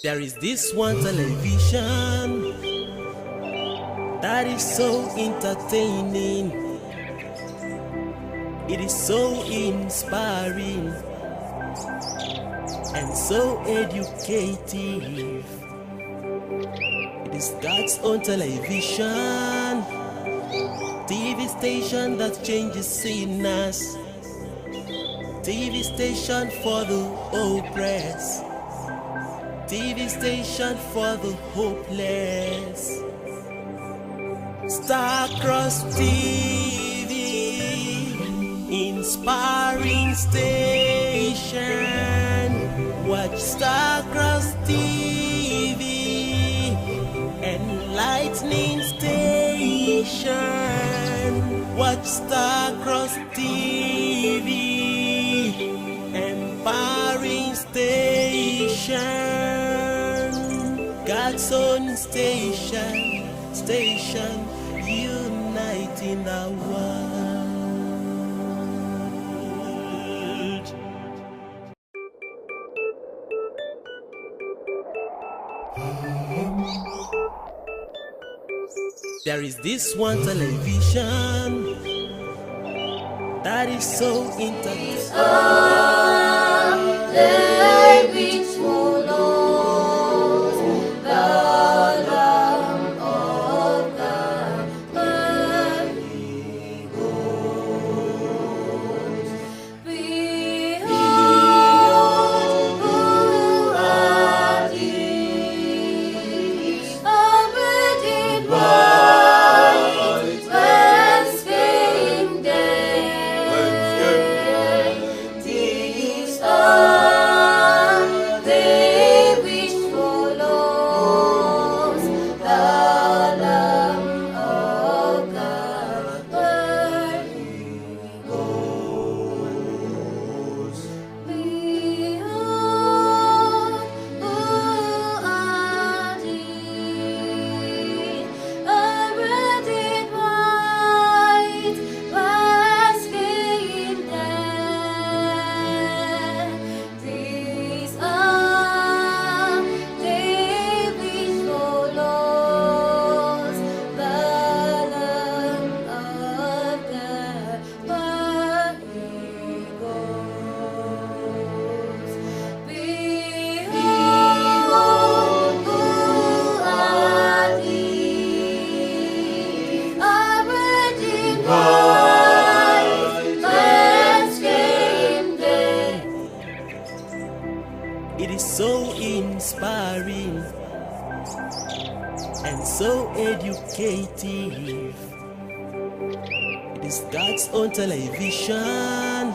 There is this one television that is so entertaining. It is so inspiring and so educative. It is God's own television, TV station that changes sinners, TV station for the oppressed, TV station for the hopeless. Starcross TV, inspiring station. Watch Starcross TV, enlightening station. Watch Starcross TV, empowering station. God's own station, station uniting the world. There is this one television that is so entertaining. Which follows the Lamb of God, Holy Ghost. Behold, who are these? Obedient white, whence came they? These are they which follows the Lamb of God, Holy Ghost. Behold, who are these? Obedient white, whence came they? These are they which follows the Lamb of God, Holy Ghost. Behold, who are these? Obedient white, whence came they? It is so inspiring and so educative. It is God's own television,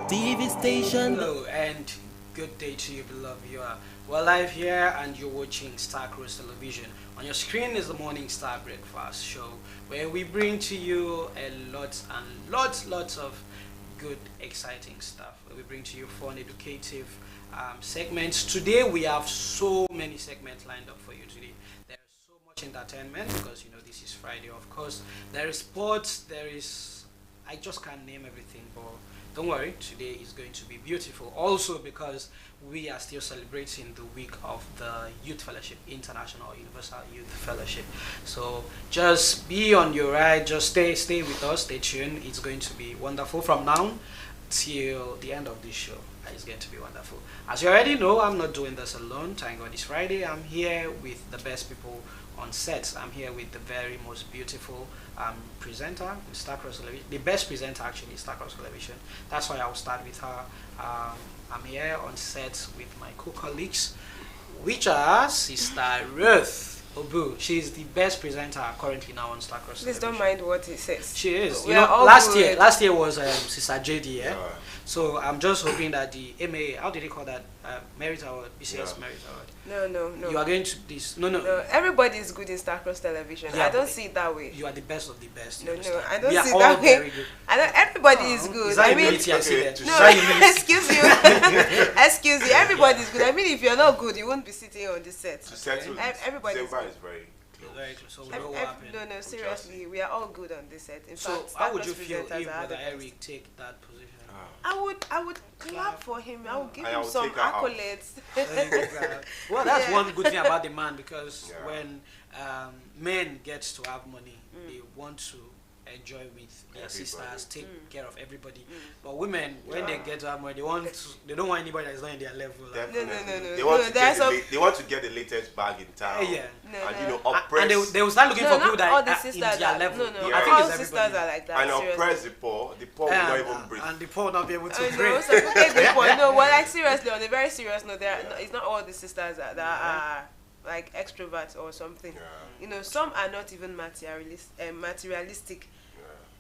TV station. Hello and good day to you, beloved viewer. We're live here and you're watching Starcross Television. On your screen is the Morning Star Breakfast Show, where we bring to you a lots of good, exciting stuff. Where we bring to you fun, educative segments. Today we have so many segments lined up for you today. There is so much entertainment because you know this is Friday. Of course, there is sports. There is, I just can't name everything, but don't worry, today is going to be beautiful. Also because we are still celebrating the week of the Youth Fellowship, International Universal Youth Fellowship. So just be on your ride, just stay with us, stay tuned. It's going to be wonderful from now till the end of this show. It's going to be wonderful. As you already know, I'm not doing this alone. Thank God it's Friday. I'm here with the best people on set. I'm here with the very most beautiful presenter in Starcross Television, the best presenter actually in Starcross Television. That's why I'll start with her. I'm here on set with my co-colleagues, which are Sister Ruth Obu. She's the best presenter currently now on Starcross Please Television. don't mind what he says. She is. We You are know, all last good. year was Sister JD, yeah? So I'm just hoping that the MA, how did they call that? Merit Award, BCS Merit Award. No. You are going to this. No. Everybody is good in Starcross Television. Yeah, I don't but see it that way. You are the best of the best. you No, understand? I don't We are see all that way. very good. I don't. Everybody is good. Is that I mean, humility I see there? no, Is that humility? excuse you, excuse you. Everybody is good. I mean, if you're not good, you won't be sitting on this set. To settle Everybody is December good. is very close. Very close. So we know what happened. No, seriously, we are all good on this set. In So fact, how would you Starcross feel presenters if are the Brother best. Eric take that position? I would clap for him. I would give And I him would some take her out. accolades. Well, that's Yeah. one good thing about the man, because Yeah. when men get to have money, they want to enjoy with their Everybody. sisters, take care of everybody. But women, when they get to have money, they don't want anybody that's not in their level. Like, Definitely. no. They want No, to there's they want to get the latest bag in town. yeah. No, And no. oppress And they will start looking No, for not people that all the are sisters in their are, level. no, no, Yeah. I think all it's sisters everybody. are like that. and seriously. oppress the poor. The poor will not even breathe. And the poor will not be able to I know, breathe. so take the point. No, well, like seriously, on a very serious note, it's not all the sisters that are like extroverts or something. Yeah. You know, some are not even materialistic.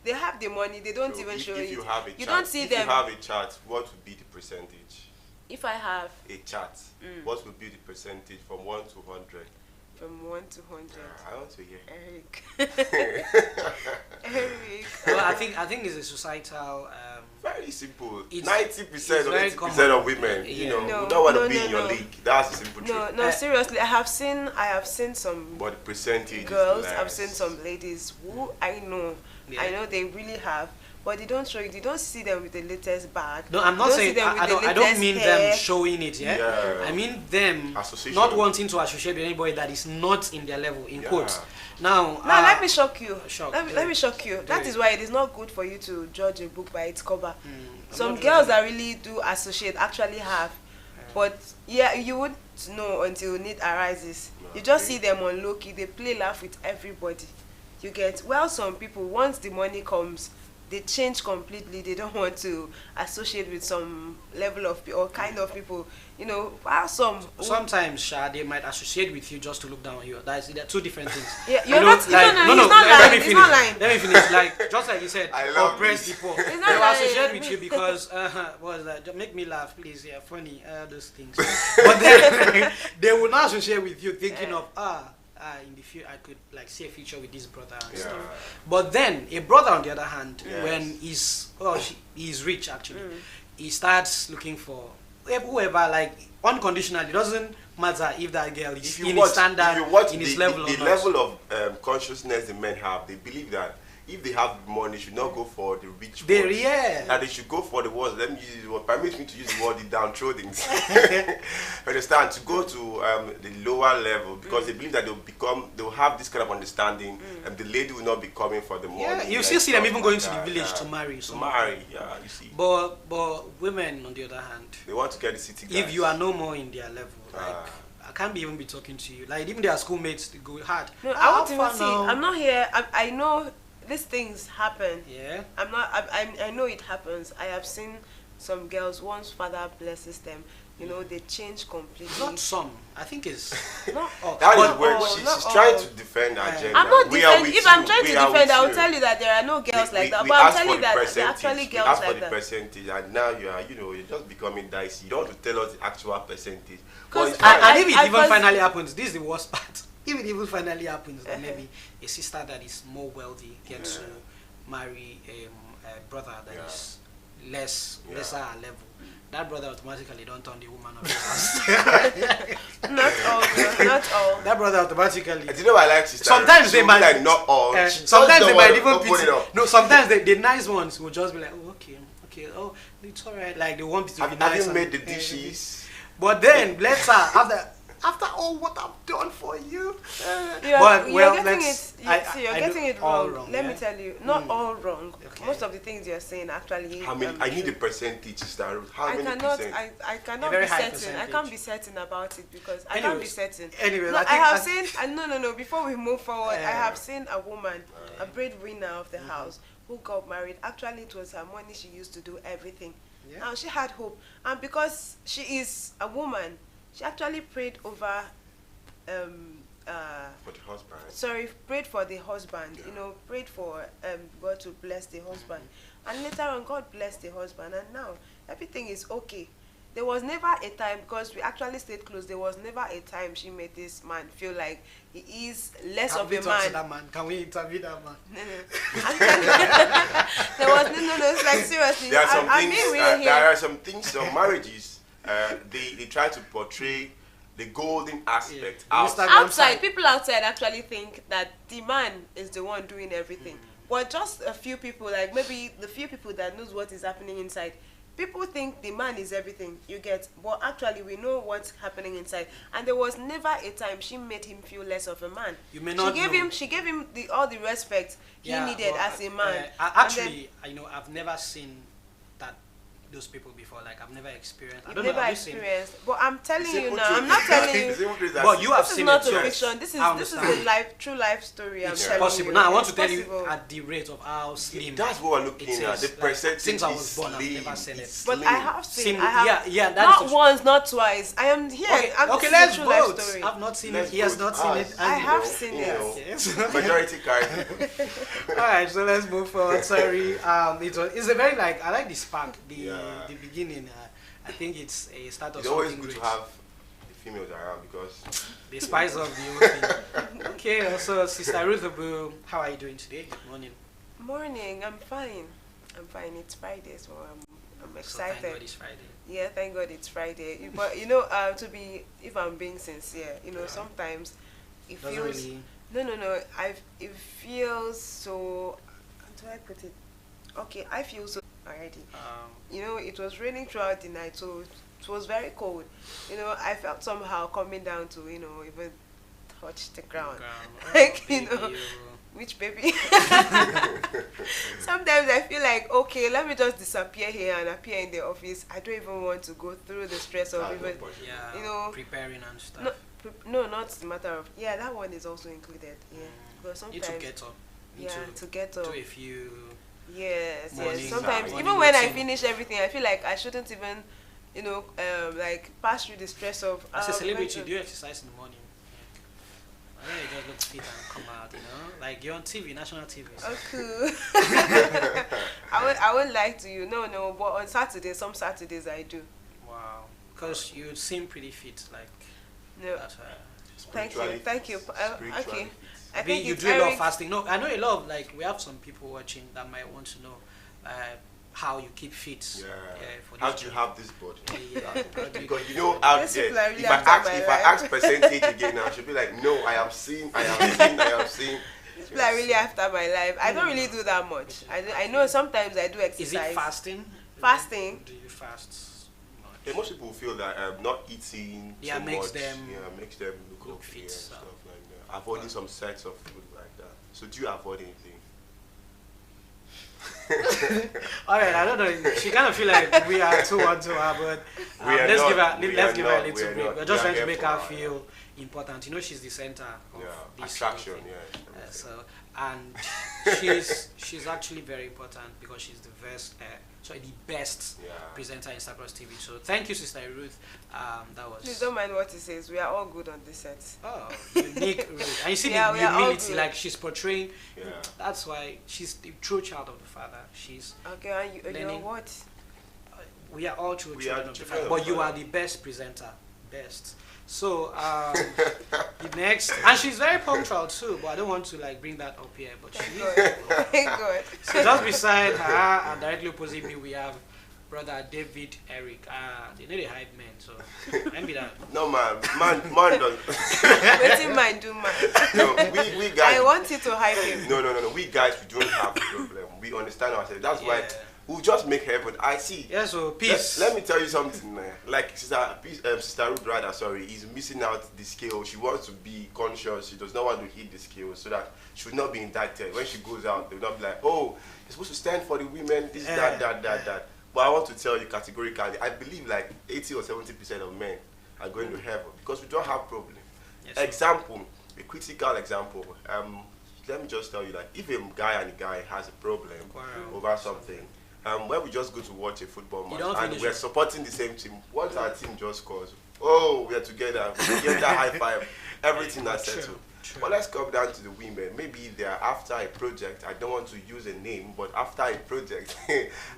They have the money, they don't So even show if it. you have a You chart, don't see if them. you have a chart, what would be the percentage? If I have A chart. What would be the percentage from 1 to 100? from 1 to 100, I want to hear. Eric. Eric. Well, I think it's a societal. Very simple. It's- 90% or very 80% of common. women, Yeah. don't want to No, be no, in your no. league. That's the simple No, truth. no, seriously, I have seen some But the percentage girls, is I've less. seen some ladies who I know Yeah. they really have, but they don't show it. You don't see them with the latest bag. No, I'm not You don't saying see them with I the don't latest mean hair. them showing it. Yeah, Yeah. I mean them Association. not wanting to associate with anybody that is not in their level. In Yeah. quotes. Now, Now let me shock you. shock, Let me shock you. That it. is why it is not good for you to judge a book by its cover. I'm Some not girls doing that really do associate actually have, but yeah, you wouldn't know until need arises. You just see them on low key. They play laugh with everybody. You get, well, some people, once the money comes, they change completely. They don't want to associate with some level of or kind of people. You know, while some Sometimes, Sha, they might associate with you just to look down on you. They're two different things. Yeah, You you're know, not. No, he's not let lying. me He's finish. not lying. Let me finish. Like just like you said, I love oppress this. people. He's They not will lying. associate with you because what is that? Just make me laugh, please. Yeah, funny. Those things. But then they will not associate with you thinking of in the future I could like see a future with this brother and Yeah. stuff. But then a brother on the other hand, Yes. when he's rich actually, he starts looking for whoever, like unconditionally. It doesn't matter if that girl is If in you his watch, standard, if you watch in the, his level, the or not. level of consciousness the men have, they believe that if they have money, they should not go for the rich They ones. yeah. That they should go for the ones. Let me use the word. Permit me to use the word the downtrodden. Understand? To go to the lower level because they believe that they'll have this kind of understanding, and the lady will not be coming for the money. Yeah, you like still see them stuff even like going to the that, village yeah. to marry. To some marry, of them. yeah, you see. But women on the other hand, They want to get the city guys. if you are no more in their level, like Ah. I can't even be talking to you. Like even their schoolmates, they go hard. No, I How won't even far see. now? I'm not here. I know these things happen. Yeah. I'm not. I know it happens. I have seen some girls. Once father blesses them, you know, they change completely. Not some. I think it's Not all. That Not is where all, she's not trying all. to defend her Yeah. gender. I'm not We are defending. with If I'm you. trying We to are defend, with I will you. tell you that there are no girls like that. We But I'm asked telling for you the that there are percentage. actually We girls asked for like the that. percentage, and now you are, you're just becoming dicey. You don't want to tell us the actual percentage. 'Cause But it's I- fine. And if it I even first- finally happens, this is the worst part. If it even finally happens, then maybe a sister that is more wealthy gets to marry a brother that is lesser level. That brother automatically don't turn the woman of the house. Not all. Girls, not all. That brother automatically. Do you know what I like, sister? Sometimes they She'll be might- like not all. Uh, She just sometimes don't they might wanna even open it pity. up. No, sometimes the nice ones will just be like, oh, okay, oh, it's alright. Like they want it to be Have nice. you and- made the eh, dishes? But then later, after all what I've done for you, You're, but you're well, getting let's. it. You're I getting do it all wrong. Let me yeah? tell you, not all wrong. Okay. Most of the things you're saying actually. How many? I need true. a percentage, sister Ruth. How I many cannot. percent? I cannot very be high certain. I percentage. can't be certain about it because I can't be Anyways, certain. anyways, no, I I, think have I- seen. No. Before we move forward, I Yeah. have seen a woman, a breadwinner of the house, who got married. Actually, it was her money. She used to do everything. Yeah. Now she had hope, and because she is a woman, she actually prayed over. For the husband. Sorry, prayed for the husband, you know, prayed for God to bless the husband. And later on, God blessed the husband, and now everything is okay. There was never a time, because we actually stayed close, there was never a time she made this man feel like he is less Can of we a talk to man. that man? Can we interview that man? There was no, it's like seriously. There are some I'm things. being real here. There are some things. Some marriages. They try to portray the golden aspect Yeah. out. Instagram Outside, side. people outside actually think that the man is the one doing everything. But just a few people, like maybe the few people that knows what is happening inside, people think the man is everything, you get, but actually we know what's happening inside. And there was never a time she made him feel less of a man. You may not know. She gave him all the respect he needed well, as a man. Actually, I've never seen that those people before. Like I've never experienced. I You've don't know. never Have you seen? experienced, but I'm telling you Simple now. truth. I'm not telling you. Simple truth is But you have This is seen not it. a so fiction. This is I the understand. true life story. I'm It's telling possible. you. Now I want to It's tell possible. you at the rate of how slim. That's what we're looking it at. is. The Like, percentage since I is was born, I've slim. never seen it. It's But slim. I have seen. Slim- I have. yeah, that's Not the- once, not twice. I am here. Okay, I'm okay, this let's is a true life vote. story. I've not seen Let's it. He has vote not seen us. it. I and- have seen You it. know, Yes. Majority carry. All right, so let's move forward. Sorry, it's a very I like the spark, the beginning. I think it's a start of It's always something good to great. have the females around because The spice of the whole thing. Okay, also Sister Ruth Abu, how are you doing today? Good morning. Morning. I'm fine. I'm fine. It's Friday, so I'm So excited. thank God it's Friday. Yeah, thank God it's Friday. But if I'm being sincere, sometimes it Doesn't feels really. no. It feels so. How do I put it? Okay, I feel so already. It was raining throughout the night, so it was very cold. I felt somehow coming down to even touch the ground. Like, baby, Which baby? Sometimes I feel like, okay, let me just disappear here and appear in the office. I don't even want to go through the stress of That's even. not possible. yeah, preparing and stuff. No, not the matter of. Yeah, that one is also included. Yeah, because Need sometimes. to get up. Need Yeah, to get do up. a few. Yes. morning- Sometimes, morning even when I routine. finish everything, I feel like I shouldn't even, pass through the stress of. As a I'm celebrity, going you to- do exercise in the morning. I know you just look fit and come out, like you're on TV, national TV. So. Oh, cool. I won't lie to you. No. But on Saturdays, some Saturdays I do. Wow, because you seem pretty fit, like No. that's why. Thank you. Spiritually Okay. fit. I think You it's do a lot of Eric. fasting. No, I know a lot of we have some people watching that might want to know how you keep fit. Yeah. For How this do you job. have this body? Yeah. How do you Because keep out Those there, people are really if I after my life. ask percentage again now, she'll be like, no, I have seen. People are really after my life. I don't really do that much. I know sometimes I do exercise. Is it fasting? Fasting? Do you fast much? Yeah, most people feel that not eating Yeah, so makes much, them makes them look look okay fit, and so. stuff like that. Avoiding some sets of food like that. So do you avoid anything? All right, I don't know. She kind of feel like we are too on to her, but We are let's not. give her We let's are give her a not. little We are break. not. We're We just are trying to here make for her her, feel important. She's the center of this attraction, whole thing. yeah. So and she's actually very important because she's the best Yeah. presenter in Cyprus TV. So thank you, Sister Ruth. That was Please don't mind what he says. We are all good on this set. unique Ruth. And you see Yeah, the we are all humility, good. like she's portraying. Yeah. That's why she's the true child of the Father. She's Okay, and you're Learning. what? we are all true We children are of the children Father, of but you Father. are the best presenter, best. So the next, and she's very punctual too. But I don't want to bring that up here. But she is. Thank God. So just beside her and directly opposite me, we have brother David Eric. They know the hype man, so maybe that. No man don't. Waiting mind do man. No, we guys. I want you to hype him. No. We guys, we don't have a problem. We understand ourselves. That's why Yeah. we'll just make heaven. I see. Yeah. So peace. Let me tell you something. Like Sister Ruth, rather, sorry, is missing out the scale. She wants to be conscious. She does not want to hit the scale so that she will not be indicted. When she goes out, they will not be like, oh, you're supposed to stand for the women, this, that. But I want to tell you categorically, I believe 80 or 70% of men are going to heaven because we don't have problem. Yes, sir. Example, a critical example. Let me just tell you that if a guy and a guy has a problem Quarrel. over something, when we just go to watch a football match don't and finish we're it. supporting the same team, once our team just scores, oh, we are together, we get that high five, everything that's True, settled. true. But let's come down to the women. Maybe they are after a project. I don't want to use a name, but after a project,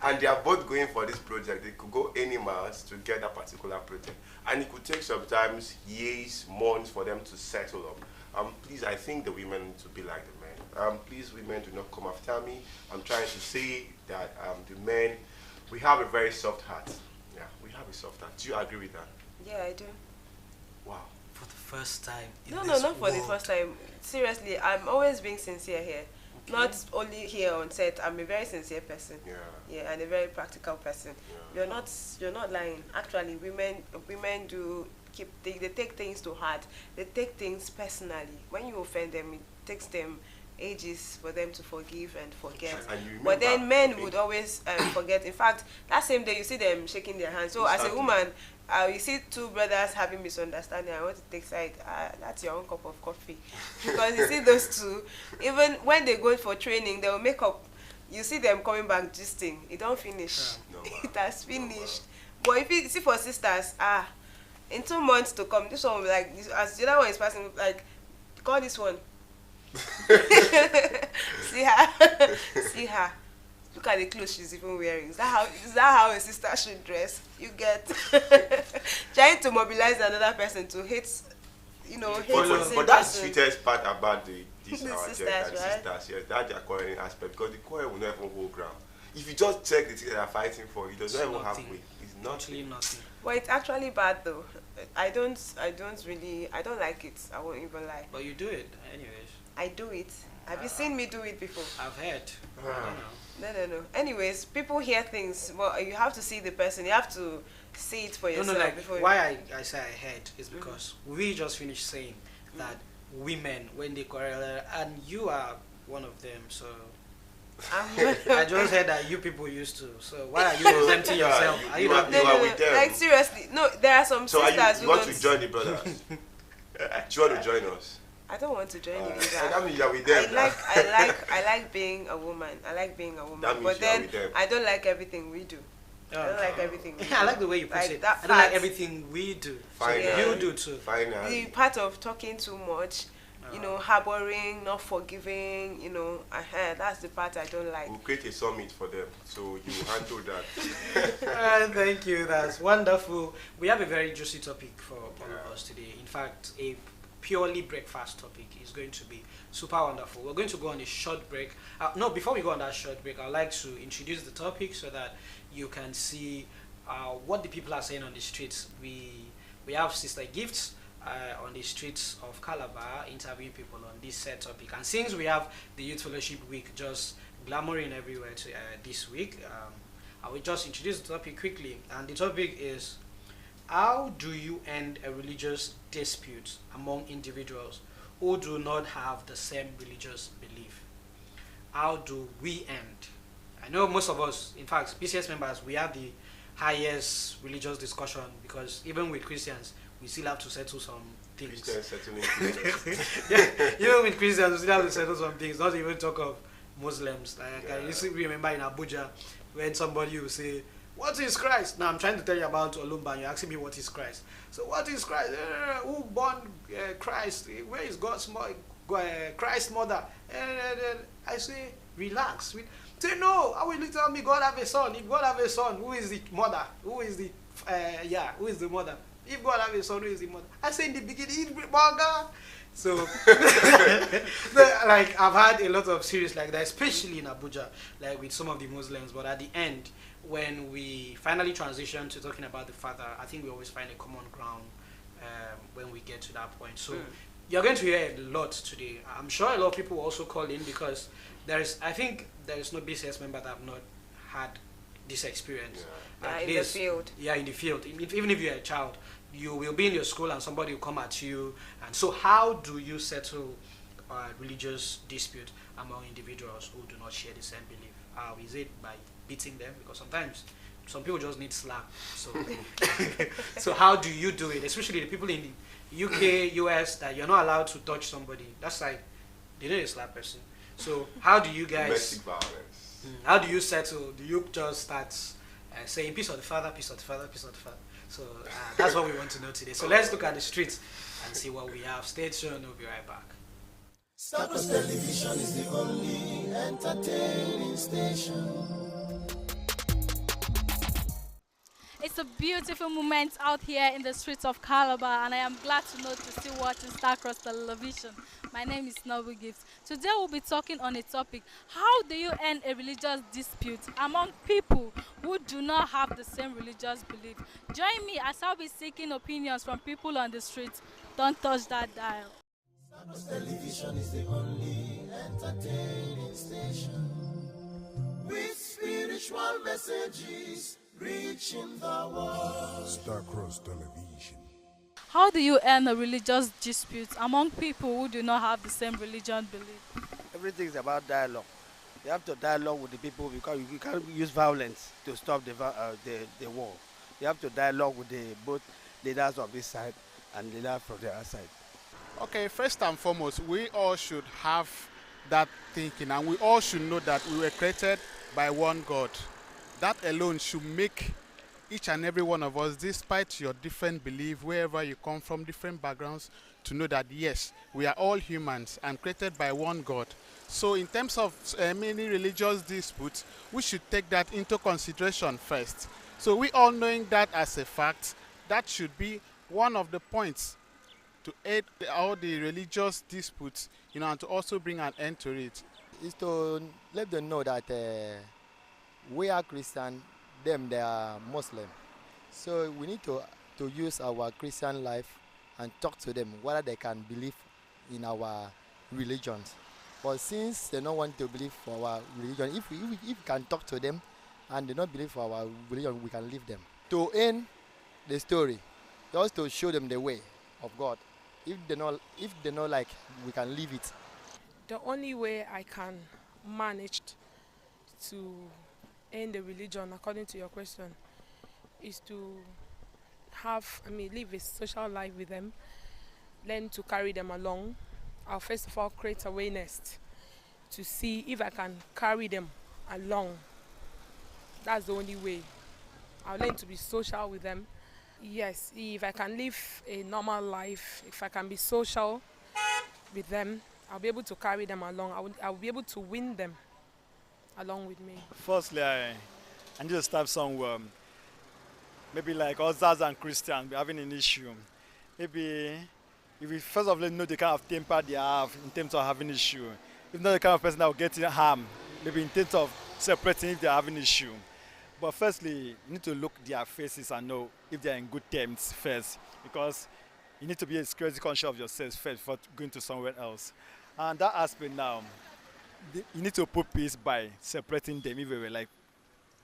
and they are both going for this project. They could go any miles to get a particular project, and it could take sometimes years, months for them to settle up. Please, I think the women need to be like the men. Please, women, do not come after me. I'm trying to say that the men, we have a very soft heart. Yeah, we have a soft heart. Do you agree with that? Yeah, I do. Wow. For the first time. In No, this not for the world. first time. Seriously, I'm always being sincere here. Not only here on set. I'm a very sincere person. Yeah. Yeah, and a very practical person. Yeah. You're not lying. Actually, women do they take things to heart. They take things personally. When you offend them, it takes them ages for them to forgive and forget. And you But then remember- men okay. would always forget. In fact, that same day you see them shaking their hands. So as a Exactly. woman, you see two brothers having misunderstanding. I want to take side. That's your own cup of coffee, because you see those two. Even when they go for training, they will make up. You see them coming back gisting. It don't finish. No, It has finished. But if you see for sisters, in 2 months to come, this one will be like as the other one is passing, like call this one. See her. See her. Look at the clothes she's even wearing. Is that how a sister should dress? You get trying to mobilize another person to hate, hate the same But that's the person. sweetest part about this The our sisters, gender, the right? sisters, yes, that's their quarreling aspect, because the quarrel will not even hold ground. If you just check the thing they are fighting for, it does not It's even nothing. halfway. It's not. Actually nothing. But it's actually bad though. I don't like it. I won't even lie. But you do it anyways. I do it. Have you seen me do it before? I've heard. I don't know. No. Anyways, people hear things, but you have to see the person. You have to see it for yourself. Like before why I say I heard is because we just finished saying that women when they quarrel, and you are one of them. So I just heard that you people used to. So why are you exempting yourself? Are you not? You are with them. Like seriously, no. There are some So sisters you who want don't. to join the brothers? Do you want to join us? I don't want to join you And either. that means you are with them. I like being a woman. I like being a woman. That means But you are then with them. I don't like everything we do. I don't like everything we do. I like the way you put Like it. that I don't like fact. everything we do. Fine. So Yeah. you do too. The Finally. part of talking too much, harboring, not forgiving, that's the part I don't like. We'll create a summit for them, so you handle that. Thank you. That's wonderful. We have a very juicy topic for all of us today. In fact, a purely breakfast topic is going to be super wonderful. We're going to go on a short break. No, before we go on that short break, I'd like to introduce the topic so that you can see what the people are saying on the streets. We have Sister Gifts on the streets of Calabar interviewing people on this set topic. And since we have the Youth Fellowship Week just glamoring everywhere this week, I will just introduce the topic quickly. And the topic is, how do you end a religious dispute among individuals who do not have the same religious belief? How do we end? I know most of us, in fact, PCS members, we have the highest religious discussion, because even with Christians, we still have to settle some things. Christians settling Christians. Yeah, even with Christians, we still have to settle some things, not even talk of Muslims. Like, I used to remember in Abuja when somebody would say, "What is Christ?" Now I'm trying to tell you about Olumba and you're asking me what is Christ. So what is Christ? Who born Christ? Where is Christ's mother? I say, relax. Say, no, how will you tell me God have a son? If God have a son, who is the mother? Who is the who is the mother? If God have a son, who is the mother? I say in the beginning, burger. So, like, I've had a lot of series like that, especially in Abuja, like with some of the Muslims. But at the end, when we finally transition to talking about the Father, I think we always find a common ground when we get to that point. So, you're going to hear a lot today. I'm sure a lot of people will also call in, because I think there is no BCS member that have not had this experience. At in the least- field. Yeah, in the field. Even if you're a child, you will be in your school and somebody will come at you. And so how do you settle religious dispute among individuals who do not share the same belief? Is it by beating them? Because sometimes some people just need slap. So, so how do you do it? Especially the people in the UK, US, that you're not allowed to touch somebody. That's like, they need a slap person. So how do you guys... Domestic violence. How do you settle? Do you just start saying peace of the Father, peace of the Father, peace of the Father? So that's what we want to know today. So let's look at the streets and see what we have. Stay tuned, we'll be right back. Stars Television is the only entertaining station. It's a beautiful moment out here in the streets of Calabar, and I am glad to know you're still watching Starcross Television. My name is Noble Gifts. Today we'll be talking on a topic: how do you end a religious dispute among people who do not have the same religious belief? Join me as I'll be seeking opinions from people on the streets. Don't touch that dial. Stars Television is the only entertaining station with spiritual messages reaching the world. Starcross Television. How do you end a religious dispute among people who do not have the same religion belief? Everything is about dialogue. You have to dialogue with the people because you can't use violence to stop the war. You have to dialogue with the both leaders of this side and leaders from the other side. Okay, first and foremost, we all should have that thinking, and we all should know that we were created by one God. That alone should make each and every one of us, despite your different belief, wherever you come from, different backgrounds, to know that yes, we are all humans and created by one God. So in terms of many religious disputes, we should take that into consideration first. So we all knowing that as a fact, that should be one of the points to aid all the religious disputes, and to also bring an end to it. Is to let them know that we are Christian, them they are Muslim. So we need to use our Christian life and talk to them whether they can believe in our religions. But since they don't want to believe for our religion, if we can talk to them and they don't believe for our religion, we can leave them. To end the story, just to show them the way of God. If they not like, we can leave it. The only way I can manage to end the religion, according to your question, is to live a social life with them, learn to carry them along. I'll first of all create awareness to see if I can carry them along. That's the only way. I'll learn to be social with them. Yes, if I can live a normal life, if I can be social with them, I'll be able to carry them along. I'll be able to win them along with me. Firstly, I need to start somewhere. Maybe like others and Christians having an issue. Maybe if we first of all know the kind of temper they have in terms of having issue. If not the kind of person that will get in harm, maybe in terms of separating if they're having issue. But firstly, you need to look their faces and know if they're in good terms first, because you need to be security conscious of yourself first before going to somewhere else. And that aspect now, you need to put peace by separating them if they were like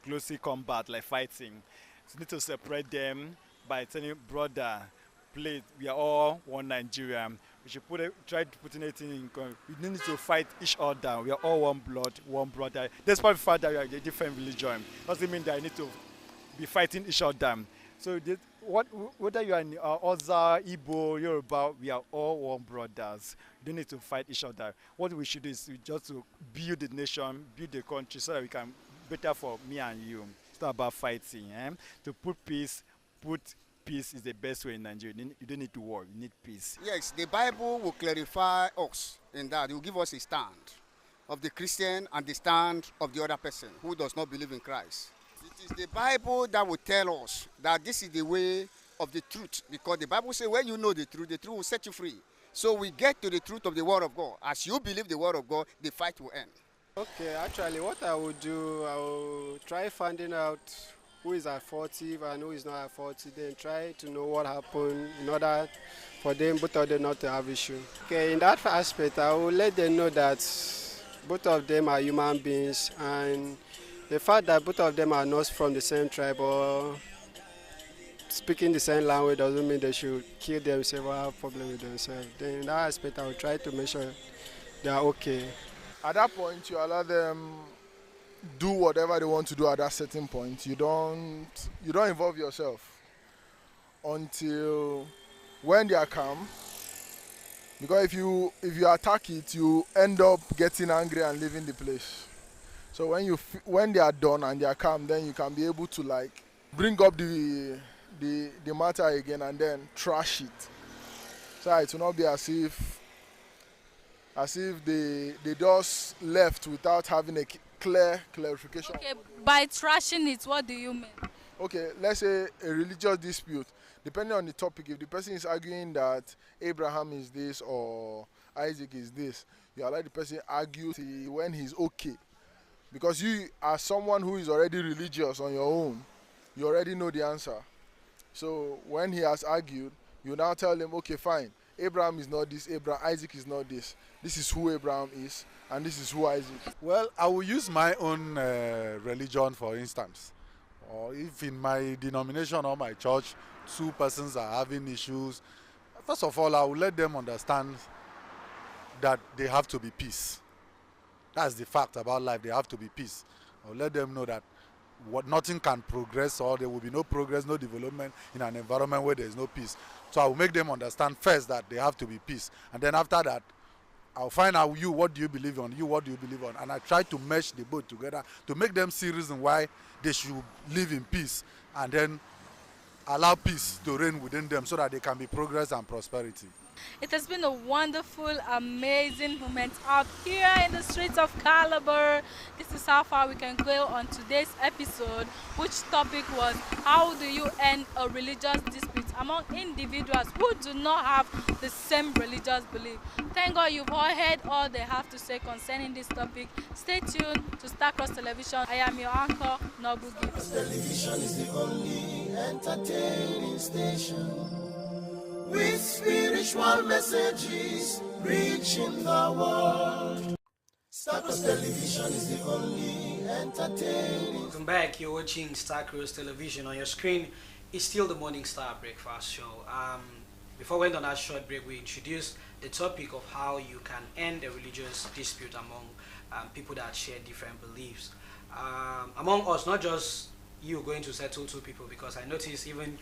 closely combat, like fighting. So you need to separate them by telling brother, please, we are all one Nigeria. We should try to put anything in. We need to fight each other. We are all one blood, one brother. Despite the fact that we are a different religion, doesn't mean that you need to be fighting each other. So whether you are in Oza, Igbo, Yoruba, we are all one brothers. We don't need to fight each other. What we should do is just to build the nation, build the country, so that we can better for me and you. It's not about fighting. To put peace is the best way in Nigeria. You don't need to war, you need peace. Yes, the Bible will clarify us in that. It will give us a stand of the Christian and the stand of the other person who does not believe in Christ. It is the Bible that will tell us that this is the way of the truth, because the Bible says when you know the truth will set you free. So we get to the truth of the Word of God. As you believe the Word of God, the fight will end. Okay, actually what I would do, I will try finding out who is at fault and who is not at fault, then try to know what happened in order for them, both of them, not to have issue. Okay, in that aspect, I will let them know that both of them are human beings, and the fact that both of them are not from the same tribe or speaking the same language doesn't mean they should kill themselves or have problem with themselves. Then in that aspect, I will try to make sure they are okay. At that point, you allow them do whatever they want to do at that certain point. You don't involve yourself until when they are calm. Because if you attack it, you end up getting angry and leaving the place. So when they are done and they are calm, then you can be able to like bring up the matter again and then trash it. So it will not be as if they just left without having a clarification. Okay, by trashing it, what do you mean? Okay, let's say a religious dispute. Depending on the topic, if the person is arguing that Abraham is this or Isaac is this, you allow the person argue when he's okay. Because you, as someone who is already religious on your own, you already know the answer. So when he has argued, you now tell him, okay, fine. Abraham is not this, Isaac is not this. This is who Abraham is, and this is who Isaac is. Well, I will use my own religion for instance. Or if in my denomination or my church, two persons are having issues, first of all, I will let them understand that they have to be peace. That's the fact about life. They have to be peace. I'll let them know that nothing can progress, or there will be no progress, no development in an environment where there is no peace. So I will make them understand first that they have to be peace. And then after that, I'll find out what do you believe on, what do you believe on. And I try to mesh the both together to make them see reason why they should live in peace, and then allow peace to reign within them so that there can be progress and prosperity. It has been a wonderful, amazing moment out here in the streets of Calabar. This is how far we can go on today's episode, which topic was how do you end a religious dispute among individuals who do not have the same religious belief. Thank God you've all heard all they have to say concerning this topic. Stay tuned to Starcross Television. I am your anchor, Noble Gibbs. Television is the only entertaining station with spiritual messages reaching the world. Starcross Television is the only entertaining. Welcome back. You're watching Starcross Television. On your screen is still the Morning Star Breakfast Show. Before we went on that short break, we introduced the topic of how you can end a religious dispute among people that share different beliefs. Among us, not just you going to settle two people, because I noticed even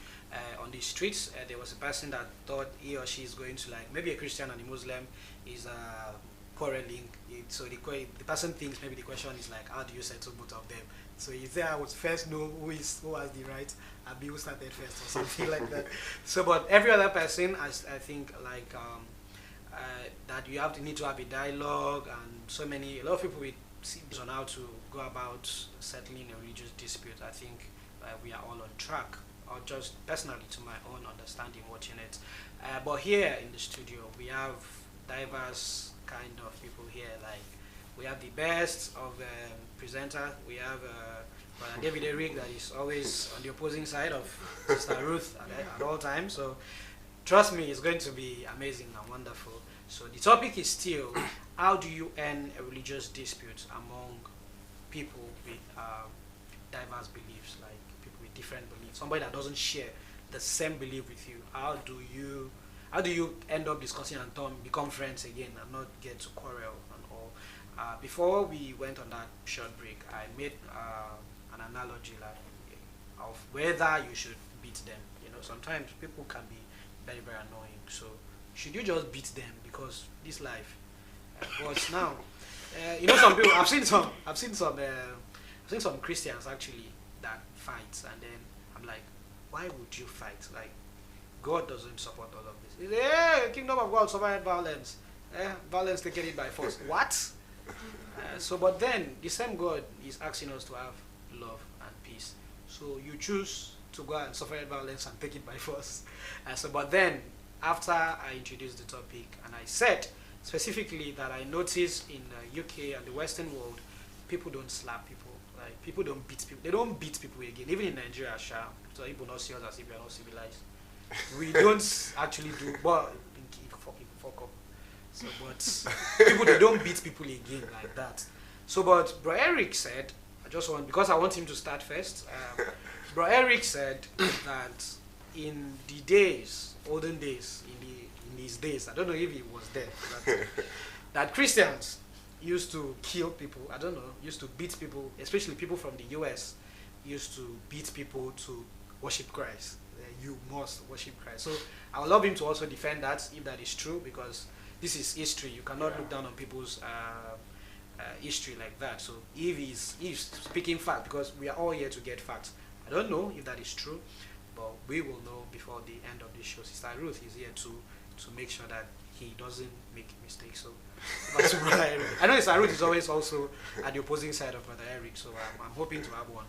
on the streets there was a person that thought he or she is going to, like, maybe a Christian and a Muslim is quarreling. So the person thinks maybe the question is like, how do you settle both of them? So you say I would first know who has the right, and who started first or something like that. So but every other person, I think, like that you need to have a dialogue, and a lot of people will see on how to go about settling a religious dispute. I think we are all on track, or just personally to my own understanding watching it. But here in the studio we have diverse kind of people here. Like, we have the best of presenter. We have Brother David Eric, that is always on the opposing side of Sister Ruth at all times. So trust me, it's going to be amazing and wonderful. So the topic is still, how do you end a religious dispute among people with diverse beliefs, like people with different beliefs, somebody that doesn't share the same belief with you? How do you end up discussing and become friends again and not get to quarrel and all? Before we went on that short break, I made an analogy, like, of whether you should beat them. You know, sometimes people can be very, very annoying. So should you just beat them because this life? But now, you know, some people, I've seen some Christians actually that fight, and then I'm like, why would you fight? Like, God doesn't support all of this. Yeah, kingdom of God survive violence. Violence taken it by force. What? But then the same God is asking us to have love and peace. So you choose to go and suffer violence and take it by force. But then after I introduced the topic, and I said specifically that I noticed in the UK and the Western world, people don't slap people. Like, people don't beat people. They don't beat people again. Even in Nigeria, so people not see us as if we are not civilized. We don't actually do, but fuck up. So, but people, they don't beat people again like that. So, but Bro Eric said, because I want him to start first. Bro Eric said that in the days, olden days, in his days, I don't know if he was there, that Christians used to kill people. I don't know, used to beat people, especially people from the US, used to beat people to worship Christ. You must worship Christ. So I would love him to also defend that, if that is true, because this is history. You cannot look down on people's history like that. So if he's speaking fact, because we are all here to get facts. I don't know if that is true, but we will know before the end of this show. Sister Ruth is here to make sure that he doesn't make mistakes. So that's Brother Eric. I know Sister Ruth is always also at the opposing side of Brother Eric, so I'm hoping to have one.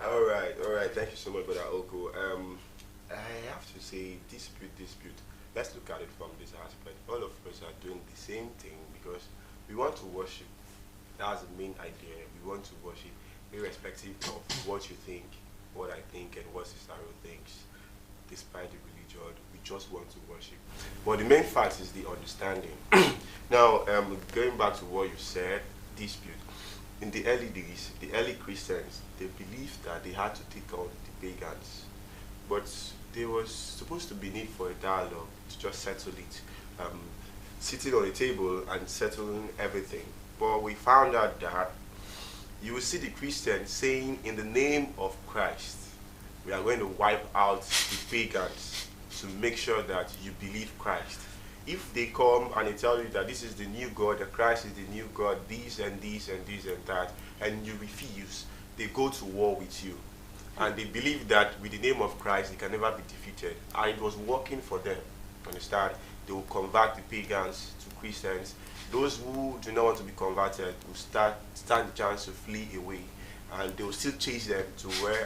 All right. Thank you so much, Brother Oko. I have to say, dispute. Let's look at it from this aspect. All of us are doing the same thing because we want to worship. That's the main idea. We want to worship, irrespective of what you think, what I think, and what Sister Ruth thinks. Despite the religion, we just want to worship. But the main fact is the understanding. Now, going back to what you said, dispute. In the early days, the early Christians, they believed that they had to take on the pagans. But there was supposed to be need for a dialogue to just settle it. Sitting on a table and settling everything. But we found out that you will see the Christians saying, in the name of Christ, we are going to wipe out the pagans to make sure that you believe Christ. If they come and they tell you that this is the new God, that Christ is the new God, this and this and this and that, and you refuse, they go to war with you. And they believe that with the name of Christ, they can never be defeated. And it was working for them. Understand? They will convert the pagans to Christians. Those who do not want to be converted will stand the chance to flee away. And they will still chase them to where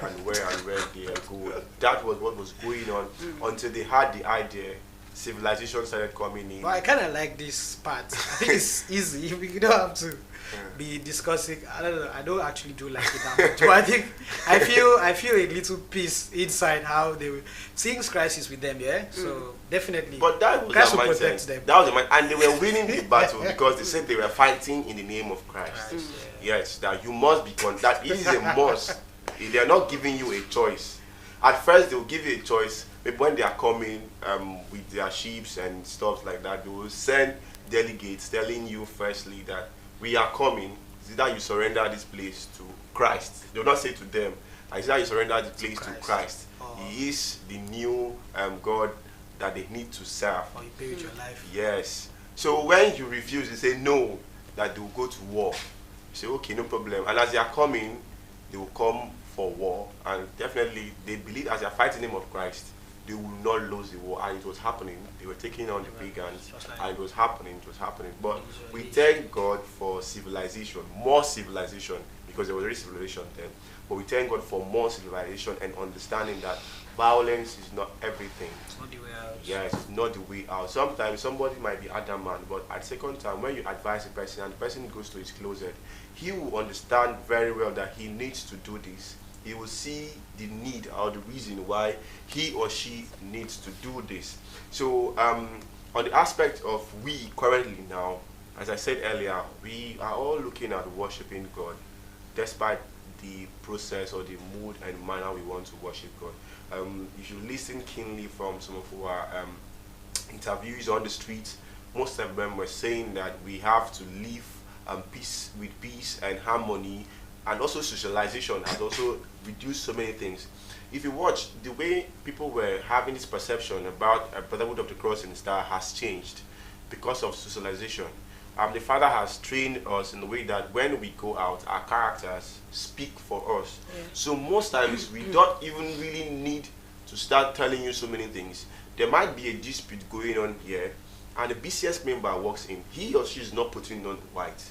they are going. That was what was going on until they had the idea. Civilization started coming in. Well, I kind of like this part. I think it's easy. We don't have to be discussing. I don't know. I don't actually do like it that much. But I think I feel a little peace inside how they were seeing Christ is with them. Yeah. So definitely. But that was Christ their will mindset. protect them. That was the mind, and they were winning the battle because they said they were fighting in the name of Christ. Yes, that you must be that it is a must. They are not giving you a choice. At first, they will give you a choice. But when they are coming with their sheep and stuff like that, they will send delegates telling you firstly that we are coming. It's either you surrender this place to Christ. They will not say to them, it's either you surrender the place to Christ. He is the new God that they need to serve. Or you pay with your life. Yes. So when you refuse, they say no, that they will go to war. You say, okay, no problem. And as they are coming, they will come for war. And definitely, they believe as they are fighting the name of Christ, they will not lose the war. And it was happening. They were taking on the pagans. And it was happening. But we thank God for civilization, more civilization, because there was already civilization then. But we thank God for more civilization and understanding that violence is not everything. It's not the way out. Yes, it's not the way out. Sometimes somebody might be adamant, but at second time, when you advise a person and the person goes to his closet, he will understand very well that he needs to do this. He will see the need or the reason why he or she needs to do this. So on the aspect of we currently now, as I said earlier, we are all looking at worshiping God, despite the process or the mood and manner we want to worship God. If you listen keenly from some of our interviews on the streets, most of them were saying that we have to live peace and harmony, and also socialization has also reduced so many things. If you watch, the way people were having this perception about Brotherhood of the Cross and Star has changed because of socialization. The Father has trained us in the way that when we go out, our characters speak for us. Yeah. So most times we don't even really need to start telling you so many things. There might be a dispute going on here, and the BCS member walks in. He or she is not putting on white,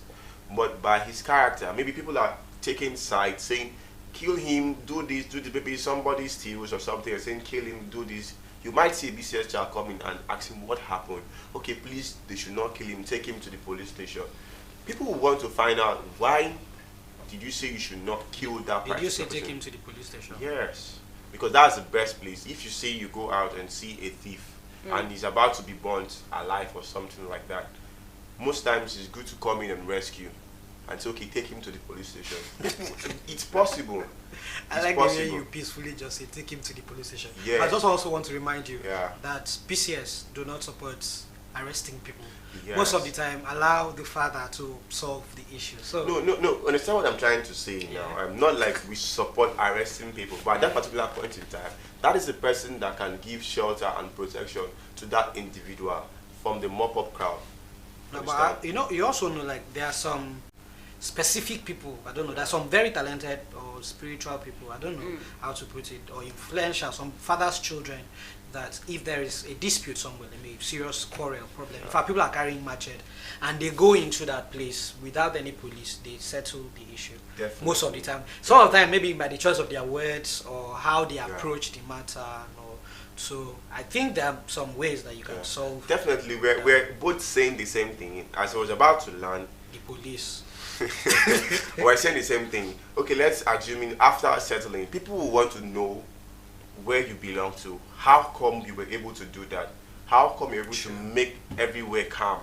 but by his character, maybe people are taking sides, saying, kill him, do this, maybe somebody steals or something, and saying, kill him, do this. You might see a BCS child coming and ask him what happened. Okay, please, they should not kill him, take him to the police station. People will want to find out, why did you say you should not kill that person? Did you say take him to the police station? Yes, because that's the best place. If you say you go out and see a thief and he's about to be burnt alive or something like that, most times it's good to come in and rescue and say, okay, take him to the police station. It's possible. I like the way you peacefully just say, take him to the police station. Yeah. I just also want to remind you that PCS do not support arresting people. Yes. Most of the time, allow the father to solve the issue. So no. Understand what I'm trying to say now. I'm not like we support arresting people, but at that particular point in time, that is the person that can give shelter and protection to that individual from the mop-up crowd. No, but you also know, like, there are some specific people, I don't know, there's some very talented or spiritual people, I don't know how to put it, or influential, some fathers' children, that if there is a dispute somewhere, there may be serious quarrel, problem. In fact, people are carrying machete and they go into that place without any police, they settle the issue. Definitely. Most of the time. Some of the time, maybe by the choice of their words or how they approach the matter. So I think there are some ways that you can solve. Definitely, we're both saying the same thing. As I was about to learn, the police. We're saying the same thing. Okay, let's assume after settling, people will want to know where you belong to. How come you were able to do that? How come you're able to make everywhere calm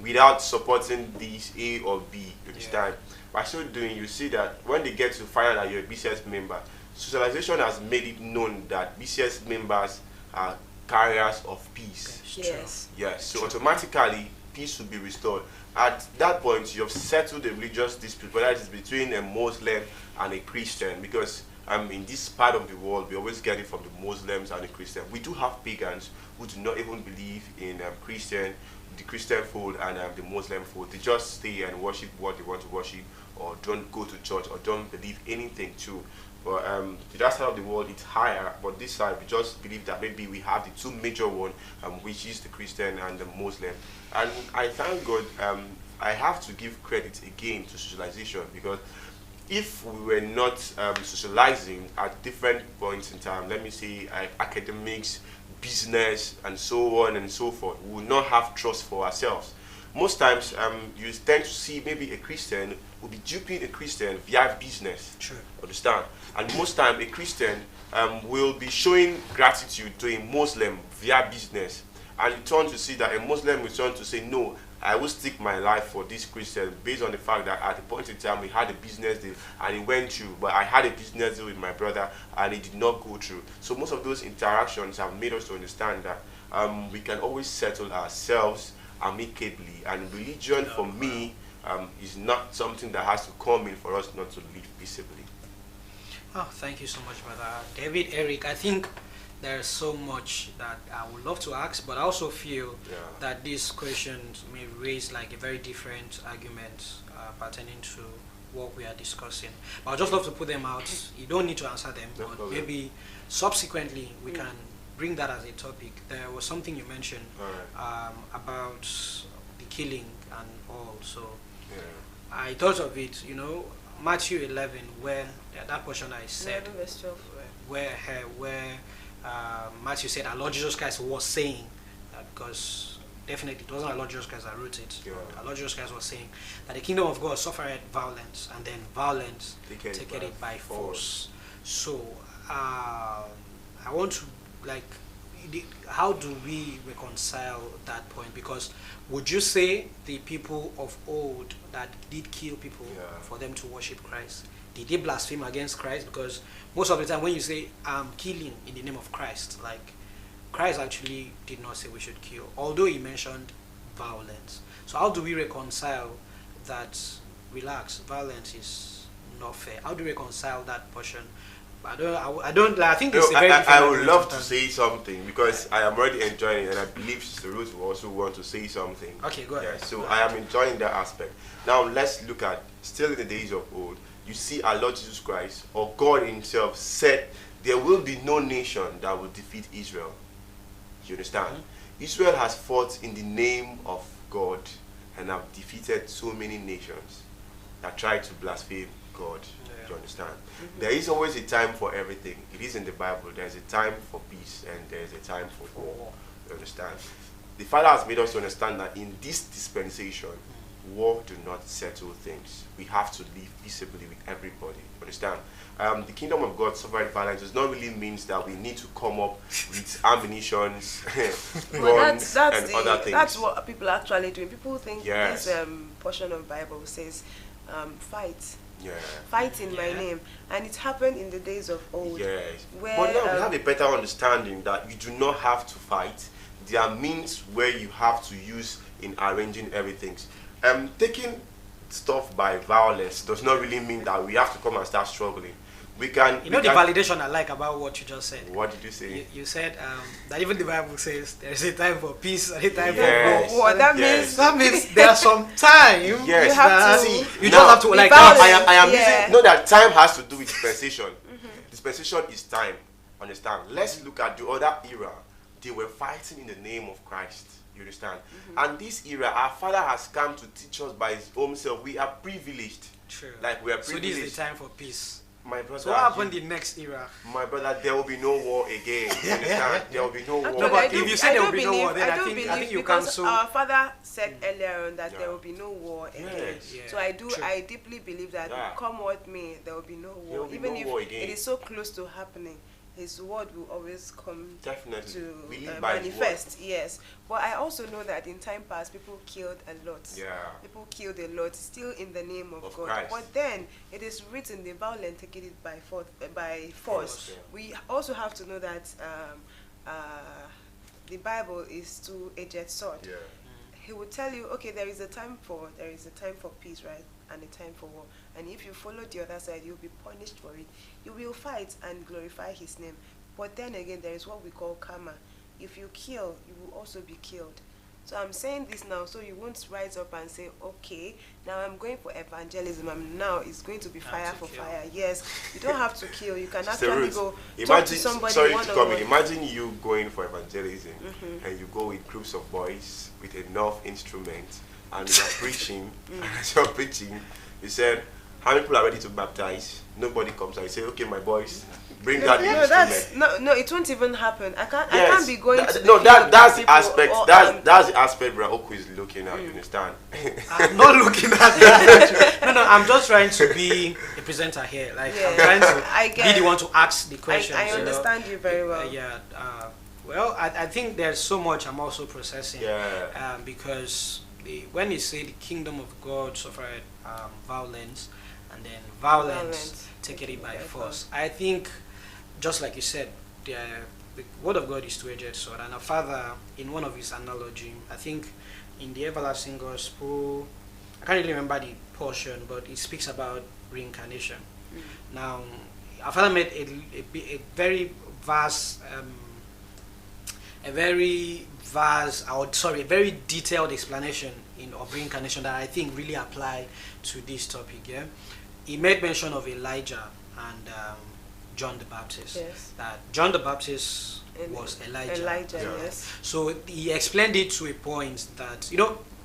without supporting these A or B? You understand? By so doing, you see that when they get to find out that you're a BCS member, socialization has made it known that BCS members are carriers of peace. Yes. Yes. So automatically, peace will be restored. At that point, you have settled the religious dispute, whether it is between a Muslim and a Christian, because in this part of the world, we always get it from the Muslims and the Christians. We do have pagans who do not even believe in the Christian fold and the Muslim fold. They just stay and worship what they want to worship, or don't go to church, or don't believe anything too. But that side of the world, it's higher. But this side, we just believe that maybe we have the two major one, which is the Christian and the Muslim. And I thank God. I have to give credit again to socialization, because if we were not socializing at different points in time, let me say academics, business, and so on and so forth, we will not have trust for ourselves. Most times, you tend to see maybe a Christian will be duping a Christian via business. True. Understand? And most time, a Christian will be showing gratitude to a Muslim via business. And you turn to see that a Muslim will turn to say, no, I will stick my life for this Christian, based on the fact that at a point in time we had a business deal and it went through, but I had a business deal with my brother and it did not go through. So most of those interactions have made us to understand that we can always settle ourselves amicably, and religion for me is not something that has to come in for us not to live peaceably. Oh, thank you so much, brother David. Eric, I think there's so much that I would love to ask, but I also feel that these questions may raise like a very different argument pertaining to what we are discussing. But I'd just love to put them out. You don't need to answer them, but maybe subsequently we can bring that as a topic. There was something you mentioned about the killing and all. So I thought of it, Matthew 11, where that portion I said, 11 verse 12, where Matthew said our Lord Jesus Christ was saying that, because definitely it wasn't our Lord Jesus Christ that wrote it. Our Lord Jesus Christ was saying that the kingdom of God suffered violence, and then violence take it by force. So I want to how do we reconcile that point? Because would you say the people of old that did kill people for them to worship Christ, did they blaspheme against Christ? Because most of the time when you say I'm killing in the name of Christ, like Christ actually did not say we should kill, although he mentioned violence. So how do we reconcile that? Relax, violence is not fair. How do we reconcile that portion? I think it's a very different. I would love to say something, because I am already enjoying it, and I believe Sister Ruth will also want to say something. Okay, go ahead. So I am enjoying that aspect. Now let's look at, still in the days of old, you see our Lord Jesus Christ, or God himself, said there will be no nation that will defeat Israel. You understand? Israel has fought in the name of God and have defeated so many nations that try to blaspheme God. You understand? There is always a time for everything. It is in the Bible. There's a time for peace and there's a time for war. You understand? The Father has made us to understand that in this dispensation, war do not settle things. We have to live peaceably with everybody. You understand? The kingdom of God suffered violence does not really means that we need to come up with ammunitions, guns, and other things. That's what people are actually doing. People think this portion of Bible says, fight. Fight in my name, and it happened in the days of old. Where, but now we have a better understanding that you do not have to fight. There are means where you have to use in arranging everything. Taking stuff by violence does not really mean that we have to come and start struggling. We can. The validation I like about what you just said. What did you say? You said that even the Bible says there is a time for peace and a time for war. That means there are some time. You just now, have to like. I am using. Know that time has to do with dispensation. Dispensation is time. Understand? Let's look at the other era. They were fighting in the name of Christ. You understand? And this era, our Father has come to teach us by his own self. We are privileged. True. Like we are privileged. So this is the time for peace. My brother, so what happened in the next era? My brother, there will be no war again. You understand? There will be no war. No, but if you say there will be no war, then I think you cancel. Our Father said earlier on that there will be no war again. So I deeply believe that come what may, there will be no war. Even if it is so close to happening, his word will always come Definitely. to We live by his manifest. Yes, but I also know that in time past people killed a lot. Yeah. People killed a lot, still in the name of God. Christ. But then it is written, the violent take it by force. Yeah. We also have to know that the Bible is two-edged sword. Yeah. He will tell you, okay, there is a time for peace, right, and a time for war. And if you follow the other side, you'll be punished for it. You will fight and glorify His name. But then again, there is what we call karma. If you kill, you will also be killed. So I'm saying this now, so you won't rise up and say, okay, now I'm going for evangelism. Now it's going to be fire for fire. Yes, you don't have to kill. You can actually go talk to somebody sorry to one-on-one. come in. Imagine you going for evangelism and you go with groups of boys with enough instruments and you are preaching. As you're preaching, you said, how many people are ready to baptize? Nobody comes. I say, okay, my boys, bring that instrument. No, it won't even happen. I can't be going to that's the aspect. That's the aspect Brother Oku is looking at. You understand? I'm not looking at that. No, I'm just trying to be a presenter here. Like I'm trying to be the one to ask the questions. I understand you very well. Well, I think there's so much I'm also processing. Because when you say the kingdom of God suffered violence, and then violence taken it by force. I think, just like you said, the word of God is two-edged sword. And our Father, in one of his analogy, I think in the Everlasting Gospel, I can't really remember the portion, but it speaks about reincarnation. Now, our Father made a very vast, a very detailed explanation of reincarnation that I think really apply to this topic. Yeah, he made mention of Elijah and John the Baptist. Yes. That John the Baptist was Elijah. Yes. So he explained it to a point that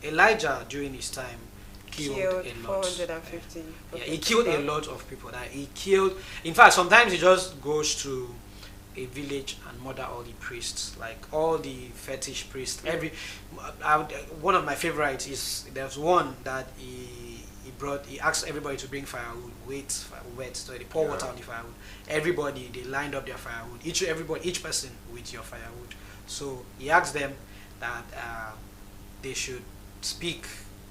Elijah during his time killed a lot. 450. Yeah, he killed a lot of people. That he killed. In fact, sometimes he just goes to a village and murder all the priests, like all the fetish priests. One of my favorites is there's one that he asked everybody to bring firewood, so they pour water on the firewood. Everybody, they lined up their firewood. Each person with your firewood. So he asked them that they should speak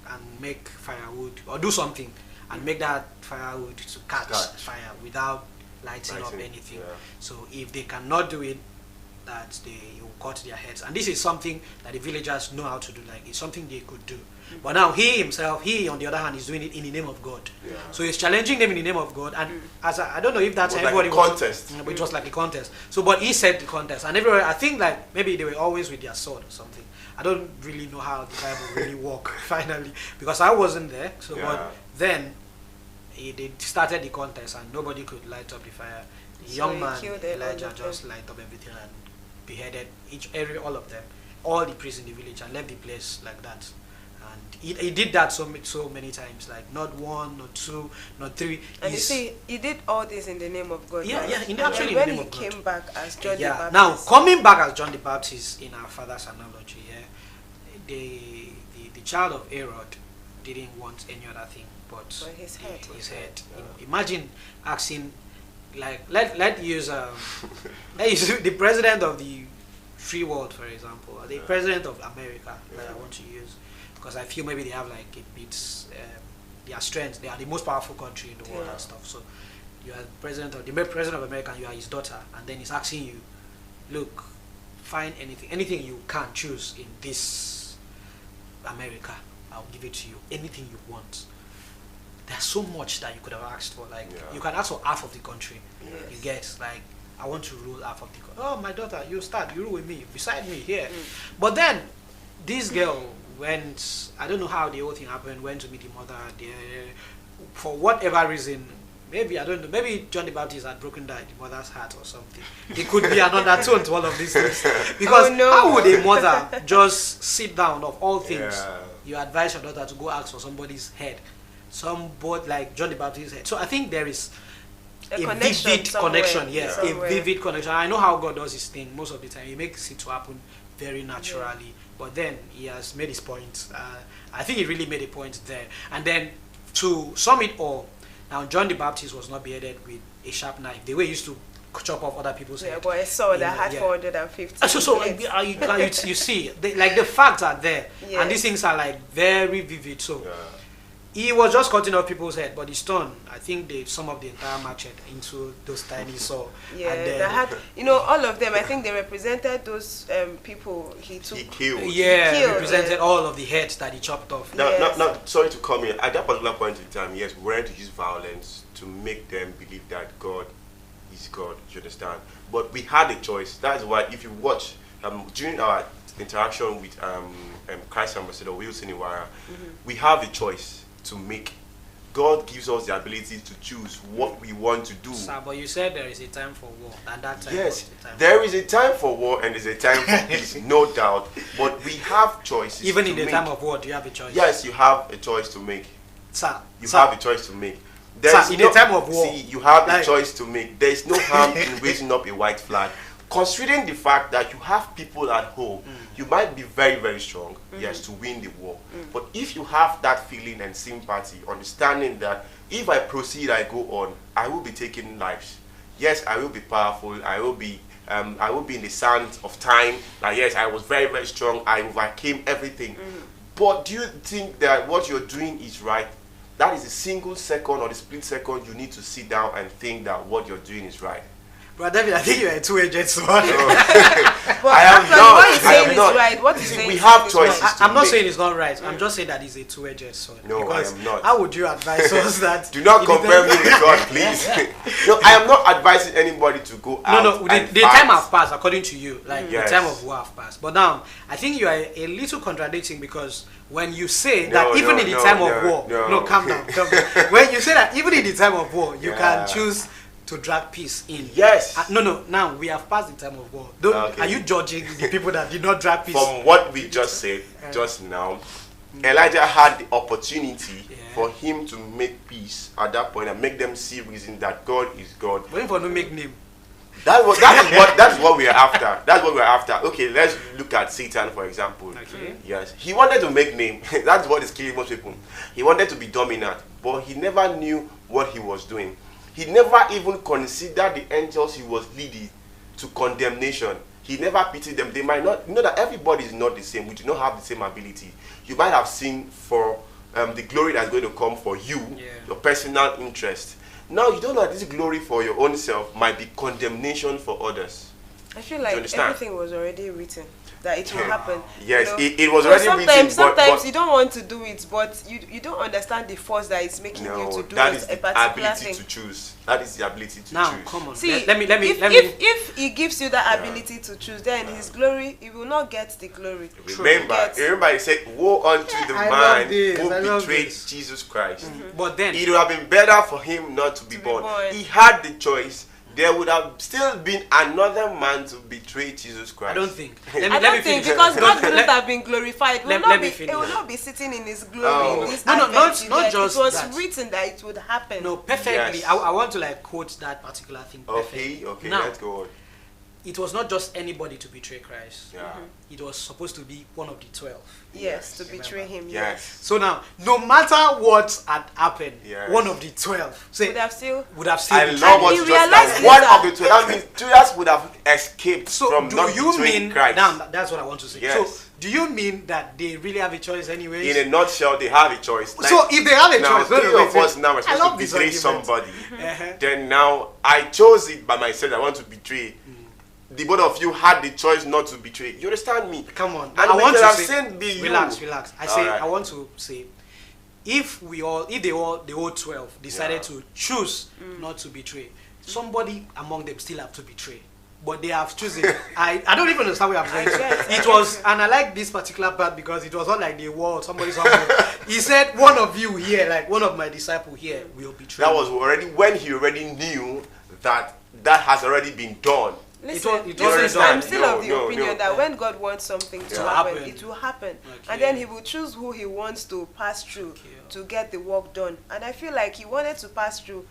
and make firewood or do something and make that firewood to catch fire without lighting up anything. So if they cannot do it, that they will cut their heads. And this is something that the villagers know how to do. Like it's something they could do. But now he on the other hand, is doing it in the name of God. So he's challenging them in the name of God. And as I don't know if that's everybody like a contest. But it was like a contest. So, but he said the contest, and everywhere I think like maybe they were always with their sword or something. I don't really know how the Bible really works finally because I wasn't there. So, but then they started the contest and nobody could light up the fire. The young man Elijah just light up everything and beheaded all of them, all the priests in the village, and left the place like that. And he did that so many times, like not one, not two, not three. And you see, he did all this in the name of God. Yeah, right? yeah, actually in the name of God. When he came back as John the Baptist. Now coming back as John the Baptist in our father's analogy, the child of Herod didn't want any other thing but his head. Imagine asking, like let's use the president of the free world, for example, or the president of America that I want to use, because I feel maybe they have like a bit their strength. They are the most powerful country in the world and stuff. So you are the president of America, and you are his daughter, and then he's asking you, look, find anything you can choose in this America. I'll give it to you. Anything you want. There's so much that you could have asked for. Like you can ask for half of the country. You get like, I want to rule half of the country. Oh, my daughter, you rule with me, beside me here. But then this girl went. I don't know how the whole thing happened. Went to meet the mother. For whatever reason, maybe I don't know. Maybe John the Baptist had broken the mother's heart or something. It could be another tone to all of these things. Because how would a mother just sit down of all things? You advise your daughter to go ask for somebody's head. Somebody like John the Baptist's head. So I think there is a vivid connection. Yes, a vivid connection. I know how God does his thing most of the time. He makes it to happen very naturally. But then he has made his point. I think he really made a point there. And then to sum it all, now John the Baptist was not beheaded with a sharp knife. The way he used to chop off other people's Yeah, head. but I saw You that know, had yeah. 450. So like, you see, like the facts are there, Yes. and these things are like very vivid. So he was just cutting off people's head, but his turn, I think they some of the entire machete into those tiny saw. Yeah, and then, they had, all of them. I think they represented those people he took. He killed. Yeah, He killed, represented yeah. all of the heads that he chopped off. Now, sorry to come in. At that particular point in time, yes, we wanted to use violence to make them believe that God is God. You understand? But we had a choice. That's why, if you watch during our interaction with Christ Ambassador Wilson Iwara, we have a choice to make. God gives us the ability to choose what we want to do. Sir, but you said there is a time for war, and that time Yes, was the time. there is a time for war and there's a time for peace, no doubt. But we have choices. Even to in the make. time of war, do you have a choice? Yes, you have a choice to make. Sir, You sir. have a choice to make. Sir, in the time of war, see, you have like- a choice to make. There is no harm in raising up a white flag. Considering the fact that you have people at home, you might be very, very strong, yes, to win the war. But if you have that feeling and sympathy, understanding that if I proceed, I go on, I will be taking lives. Yes, I will be powerful. I will be in the sands of time. Like, yes, I was very, very strong. I overcame everything. But do you think that what you're doing is right? That is a single second or the split second you need to sit down and think that what you're doing is right. But David, I think you're a two-aged sword. I am not. What he's I am saying is not. right. What he's See, saying we is have right. choices. I'm not to saying make. it's not right. I'm just saying that it's a two-edged sword. No, because I am not. How would you advise us that? Do not it compare me depends- with God, please. No, I am not advising anybody to go out. No, and the fight. time have passed according to you. Like Yes. the time of war have passed. But now I think you are a little contradicting because when you say No, that even no, in the no, time no, of war, no. calm down. When you say that even in the time of war, you Yeah. can choose to drag peace in. Yes. No. Now we have passed the time of war. Don't, Okay. Are you judging the people that did not drag peace? From what we just said just now, Elijah had the opportunity for him to make peace at that point and make them see reason that God is God. Waiting for no make name. That's what we are after. That's what we are after. Okay, let's look at Satan for example. Okay. Yes, he wanted to make name. That's what is killing most people. He wanted to be dominant, but he never knew what he was doing. He never even considered the angels he was leading to condemnation. He never pitied them. They might not know that everybody is not the same. We do not have the same ability. You might have seen for the glory that's going to come for you, your personal interest. Now you don't know that this glory for your own self might be condemnation for others. I feel Do you like understand? everything was already written that it will happen. Yes, you know? it was So already sometimes, written. Sometimes but you don't want to do it, but you don't understand the force that is making you no, to do that it, is a the particular ability thing. to choose. That is the ability to Now, choose. come on. See, let me. if he gives you that ability to choose, then his glory, you will not get the glory. Remember, he said, "Woe unto the I love man this, who I love betrayed this. Jesus Christ." But then It would have been better for him not to be born. He had the choice. There would have still been another man to betray Jesus Christ. I don't think. I don't think because God wouldn't have been glorified. It will not be. It will not be sitting in His glory. Oh. In this No, advent, not yet. just It was that. written that it would happen. No, perfectly. Yes. I want to like quote that particular thing perfectly. Okay, Now, let's go on. it was not just anybody to betray Christ. Yeah. It was supposed to be one of the 12. Yes, to betray Him. Yes. So now, no matter what had happened, Yes. one of the 12 say, Would have still. I love what you just said. One of the 12. That means Judas would have escaped from do not you betraying mean Christ. now that's what I want to say. Yes. So do you mean that they really have a choice anyways? In a nutshell, they have a choice. So if they have a now, choice, three wait, of us now are I supposed love to this betray argument. somebody. Uh-huh. Then now I chose it by myself. I want to betray. The both of you had the choice not to betray. You understand me? Come on. And I we want could to have say, said be you. relax. I say Alright. I want to say if the whole 12 decided to choose not to betray, somebody among them still have to betray. But they have chosen. I don't even understand where I'm going to. It was, and I like this particular part because it was not like they were somebody. He said, "One of you here, like one of my disciples here, will betray." That was already when he already knew that has already been done. Listen, it wasn't done. I'm still of the opinion that when God wants something to happen, happen. it will happen. Okay. And then He will choose who He wants to pass through to get the work done. And I feel like He wanted to pass through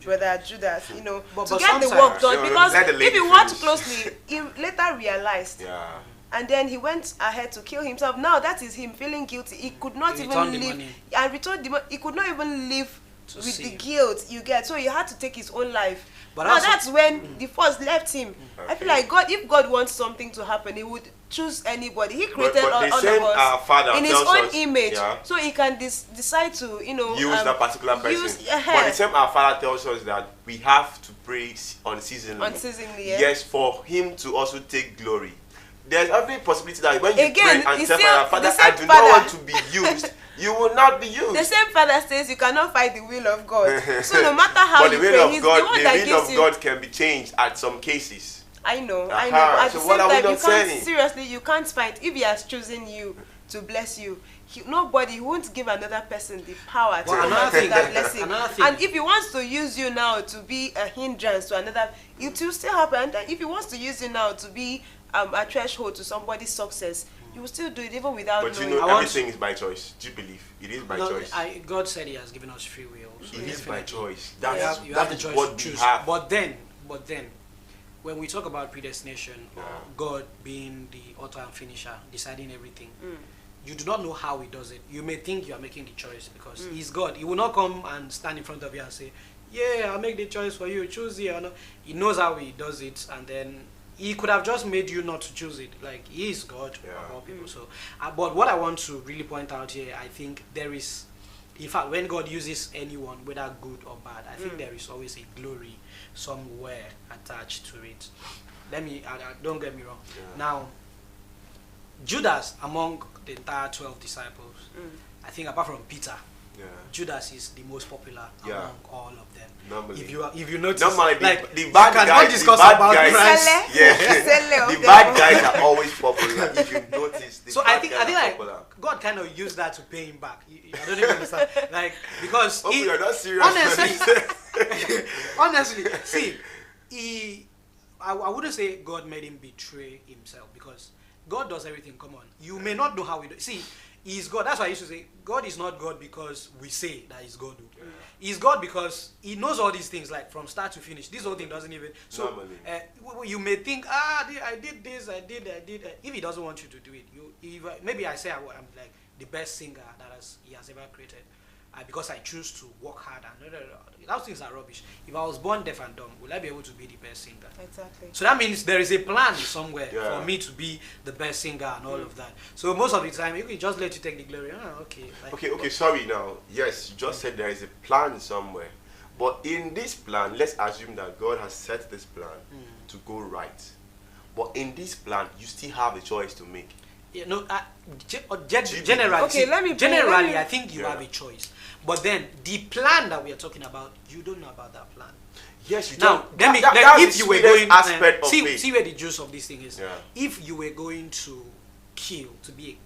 Brother Judas, you know, But to get the sometimes- work done. So Because let the lady if you watch finish. closely, he later realized. Yeah. And then he went ahead to kill himself. Now that is him feeling guilty. He could not He even returned the live. money. And returned the money. He could not even live with see. the guilt you get. So he had to take his own life. But now also- that's when the force left him. I feel like God, if God wants something to happen, He would choose anybody. He created but all the of same, us Father in His tells own us, image, yeah, so He can decide to, use that particular person. But the same our Father tells us that we have to pray unceasingly. Unceasingly, yeah. Yes, for Him to also take glory. There's every possibility that when you Again, pray and it's say, still Father, the I same do Father. not want to be used, you will not be used. The same Father says you cannot fight the will of God. So no matter how but you the pray, will He's of God, the one that the will gives of you. God can be changed at some cases. I know. But Aha, at so the what same are we time, you not can't, saying? seriously, you can't fight. If He has chosen you to bless you, nobody won't give another person the power to Well, another take thing- that blessing. another thing- And if He wants to use you now to be a hindrance to another, it will still happen. And then if He wants to use you now to be a threshold to somebody's success, you will still do it even without But you knowing. know, everything is by choice. Do you believe? It is by No, choice. God said He has given us free will. So It is by definitely choice. You That's- have, you have that the is choice what to we choose. have. But then, when we talk about predestination, or God being the author and finisher, deciding everything, you do not know how He does it. You may think you are making the choice because He's God. He will not come and stand in front of you and say, "Yeah, I'll make the choice for you. Choose here." No. He knows how He does it, and then He could have just made you not to choose it. Like, He is God of all people. So, but what I want to really point out here, I think there is, in fact, when God uses anyone, whether good or bad, I think there is always a glory somewhere attached to it. Don't get me wrong. Now, Judas, among the entire 12 disciples, I think apart from Peter, Judas is the most popular among all of them. Normally. If you notice, Normally, like, the bad you cannot guys, discuss the bad about guys, Christ. the bad guys are always popular. If you notice, the So bad I think guys are like popular. God kind of used that to pay him back. I don't even understand, like, because Oh, you're not serious. honestly, see, I wouldn't say God made him betray himself, because God does everything. Come on, you may not know how he does. See, He's God. That's why I used to say God is not God because we say that He's God. He's God because He knows all these things, like from start to finish. This whole thing doesn't even. So you may think, I did this, I did. If He doesn't want you to do it, maybe I say I'm like the best singer that He has ever created. Because I choose to work hard, and those things are rubbish. If I was born deaf and dumb, will I be able to be the best singer? Exactly. So that means there is a plan somewhere for me to be the best singer and all of that. So most of the time, you can just let you take the glory. Okay. Okay, sorry now. Yes, you just said there is a plan somewhere. But in this plan, let's assume that God has set this plan to go right. But in this plan, you still have a choice to make. Yeah, no, generally, Okay, let me I think you have a choice. But then the plan that we are talking about, you don't know about that plan. Yes, you now, don't. if you were going, aspect of faith. see where the juice of this thing is. Yeah. If you were going to kill, to be a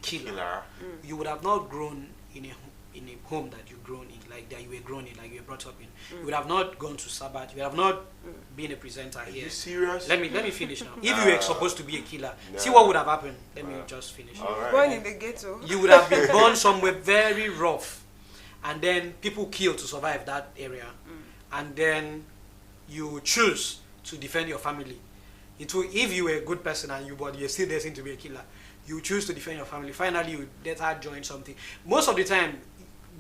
killer, you would have not grown in a home that you grown in, like that you were grown in, like you were brought up in. You would have not gone to Sabbath. You would have not been a presenter here. Are you serious? Let me finish now. If you were supposed to be a killer, see what would have happened. Let me just finish. Born in the ghetto. You would have been born somewhere very rough, and then people kill to survive that area, and then you choose to defend your family. If you were a good person and you're still destined to be a killer, you choose to defend your family. Finally, you later join something. Most of the time,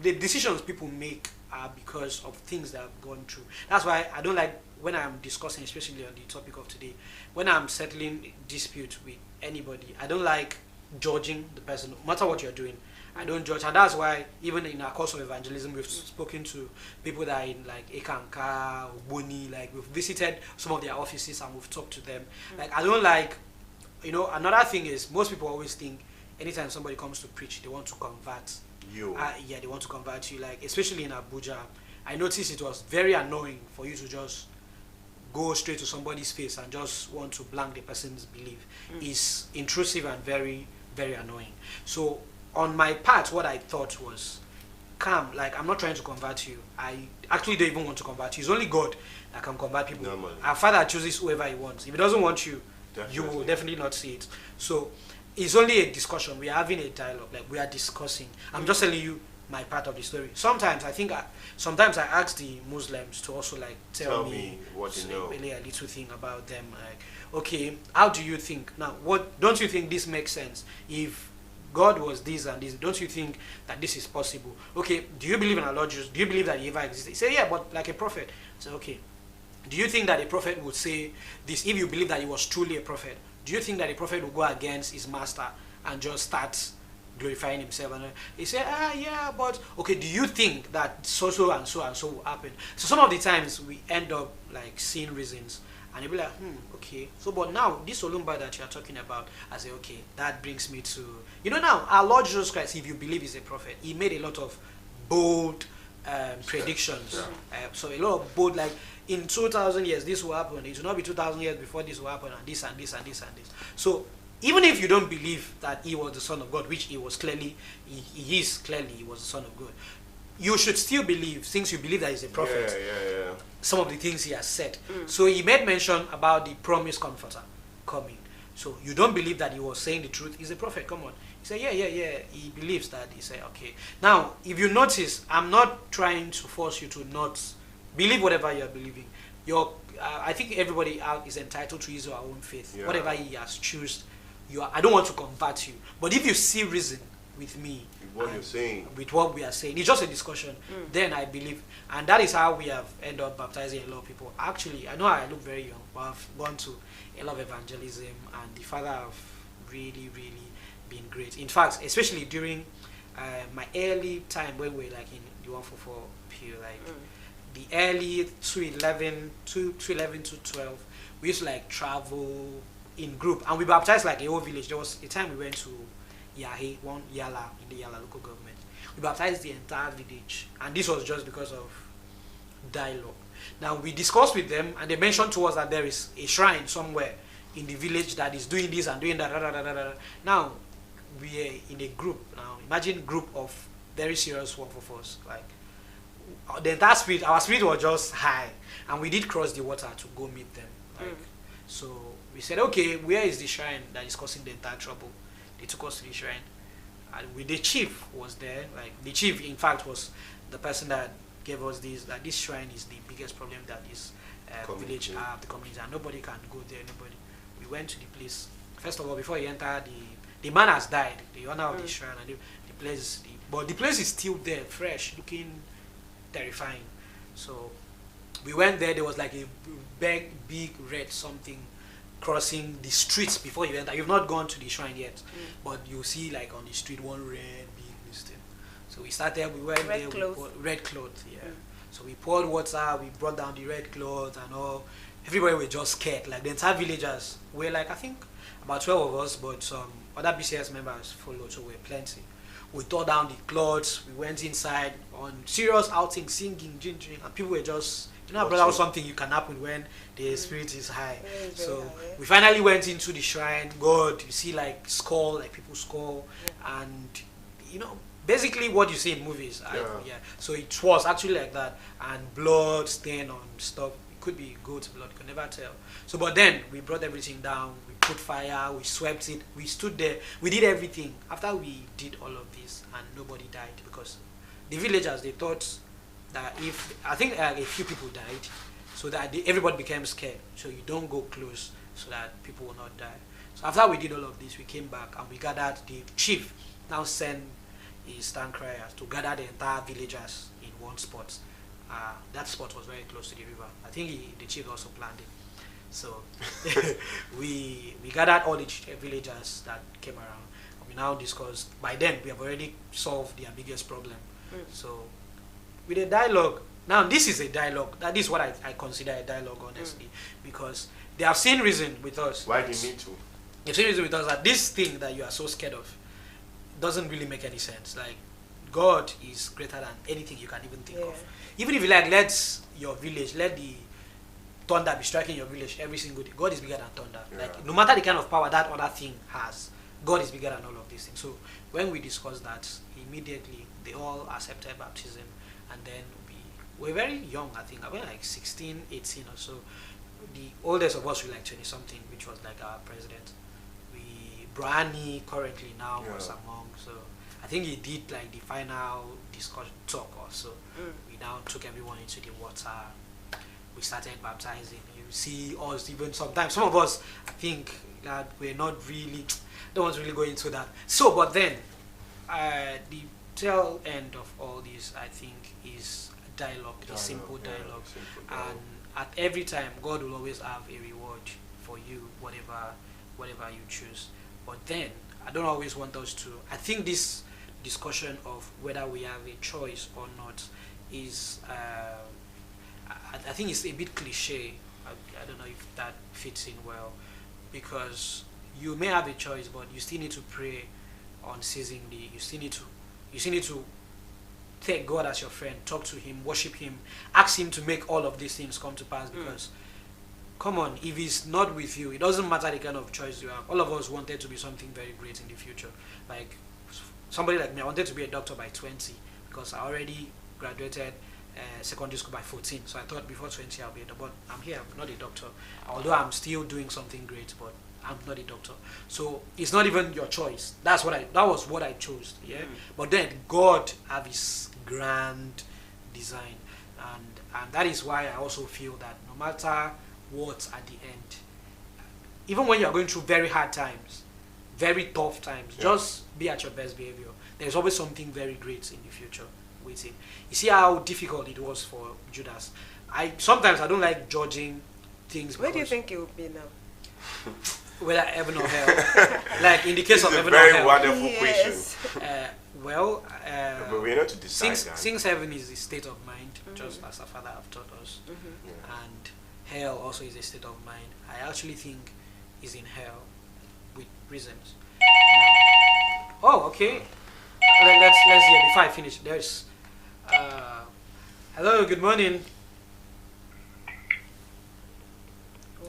the decisions people make are because of things that have gone through. That's why I don't like when I'm discussing, especially on the topic of today, when I'm settling dispute with anybody, I don't like judging the person, no matter what you're doing. I don't judge, and that's why even in our course of evangelism, we've spoken to people that are in like Ekanka, Boni, like we've visited some of their offices and we've talked to them. Like I don't like, another thing is most people always think anytime somebody comes to preach, they want to convert you. They want to convert you. Like especially in Abuja, I noticed it was very annoying for you to just go straight to somebody's face and just want to blank the person's belief. It's intrusive and very, very annoying. So on my part, what I thought was, calm, like I'm not trying to convert you. I actually don't even want to convert you. It's only God that can convert people. Normally. Our Father chooses whoever He wants. If He doesn't want you, you will definitely not see it. So it's only a discussion. We are having a dialogue. Like we are discussing. I'm just telling you my part of the story. Sometimes I ask the Muslims to also like tell me what you know. Really a little thing about them. Like, okay, how do you think now? What don't you think this makes sense? If God was this and this, don't you think that this is possible? Okay, do you believe in our Lord Jesus? Do you believe that He ever existed? He said, yeah, but like a prophet. I said, okay, Do you think that a prophet would say this if you believe that he was truly a prophet? Do you think that a prophet would go against his master and just start glorifying himself? And he said, yeah, but okay, do you think that so and so will happen? So some of the times we end up like seeing reasons and you'll be like, okay. So but now this Olumba that you're talking about, I say, okay, that brings me to, now our Lord Jesus Christ, if you believe he's a prophet, he made a lot of bold predictions. So a lot of bold, like in 2,000 years this will happen, it will not be 2,000 years before this will happen, and this and this and this and this. So even if you don't believe that he was the Son of God, which he was clearly, he was the Son of God, you should still believe, since you believe that he's a prophet, some of the things he has said. So he made mention about the promised comforter coming. So you don't believe that he was saying the truth, he's a prophet, come on. He said, yeah, he believes that. He said, okay. Now, if you notice, I'm not trying to force you to not believe whatever you're believing. I think everybody out is entitled to his or her own faith. Yeah. Whatever he has chosen, I don't want to convert you. But if you see reason with me, what you're saying, with what we are saying, it's just a discussion, then I believe. And that is how we have ended up baptizing a lot of people. Actually, I know I look very young, but I've gone to a lot of evangelism, and the Father have really, really been great. In fact, especially during my early time when we were like in the 144 period, like the early 211 to 12, we used to like travel in group, and we baptized like a whole village. There was a time we went to Yahe, one Yala, in the Yala local government. We baptized the entire village, and this was just because of dialogue. Now we discussed with them, and they mentioned to us that there is a shrine somewhere in the village that is doing this and doing that. Now we are in a group. Now imagine a group of very serious one of us. Like the entire spirit, our spirit was just high, and we did cross the water to go meet them. Like so, we said, okay, where is the shrine that is causing the entire trouble? They took us to the shrine, and with the chief was there. Like the chief, in fact, was the person that gave us this. That this shrine is the biggest problem that this village have, the community, and nobody can go there. Nobody. We went to the place. First of all, before you enter, the man has died. The owner of the shrine, and the place, but the place is still there, fresh, looking terrifying. So we went there. There was like a big red something crossing the streets before you enter. You've not gone to the shrine yet, but you see like on the street one red big listing. So we started. We went red there. Cloth. We poured, red cloth. Yeah. So we poured water. We brought down the red cloth and all. Everybody were just scared. Like the entire villagers were like, I think about 12 of us, but some other BCS members followed, so we're plenty. We tore down the clothes. We went inside on serious outing, singing, drinking, and people were just, brother, something you can happen when the spirit is high. So we finally went into the shrine. God, you see like skull, like people skull, and basically what you see in movies. So it was actually like that, and blood stain on stuff. It could be goat's blood. You could never tell. So, but then we brought everything down. We put fire. We swept it. We stood there. We did everything. After we did all of this, and nobody died, because the villagers, they thought that I think a few people died, so that everybody became scared. So you don't go close, so that people will not die. So after we did all of this, we came back and we gathered. The chief now sent his stand criers to gather the entire villagers in one spot. That spot was very close to the river. I think the chief also planned it. So we gathered all the villagers that came around. And we now discussed. By then, we have already solved their biggest problem. So with a dialogue, now this is a dialogue. That is what I consider a dialogue, honestly, because they have seen reason with us. Why do you need to? They've seen reason with us that this thing that you are so scared of doesn't really make any sense. Like, God is greater than anything you can even think of. Even if you let your village, let the thunder be striking your village every single day, God is bigger than thunder. Like, no matter the kind of power that other thing has, God is bigger than all of these things. So when we discussed that, immediately they all accepted baptism, and then we were very young. I think I was like 16, 18 or so. The oldest of us were like 20 something, which was like our president. Brani currently now was among, so I think he did like the final discussion talk also. We now took everyone into the water. We started baptizing. You see us, even sometimes some of us, I think that we're not really, don't want to really go into that. So, but then the tail end of all this, I think, is dialogue, a simple dialogue. And at every time, God will always have a reward for you, whatever you choose. But then, I don't always want us to. I think this discussion of whether we have a choice or not is, I think it's a bit cliche. I don't know if that fits in well, because you may have a choice, but you still need to pray unceasingly. You still need to take God as your friend, talk to Him, worship Him, ask Him to make all of these things come to pass. Because, come on, if He's not with you, it doesn't matter the kind of choice you have. All of us wanted to be something very great in the future. Like somebody like me, I wanted to be a doctor by 20 because I already graduated secondary school by 14. So I thought before 20 I'll be a doctor. But I'm here, I'm not a doctor. Although I'm still doing something great, but I'm not a doctor. So it's not even your choice. That was what I chose. Yeah. But then God have His grand design, and that is why I also feel that no matter what at the end, even when you are going through very hard times, very tough times, just be at your best behavior. There's always something very great in the future waiting. You see how difficult it was for Judas. Sometimes I don't like judging things. Where do you think it would be now? Whether heaven or hell. Like in the case of heaven or hell. It's a very wonderful question. But we're not to decide since heaven is a state of mind, just as our Father have taught us, and hell also is a state of mind, I actually think is in hell with reasons. Now, okay. Let's hear before I finish. There's hello, good morning.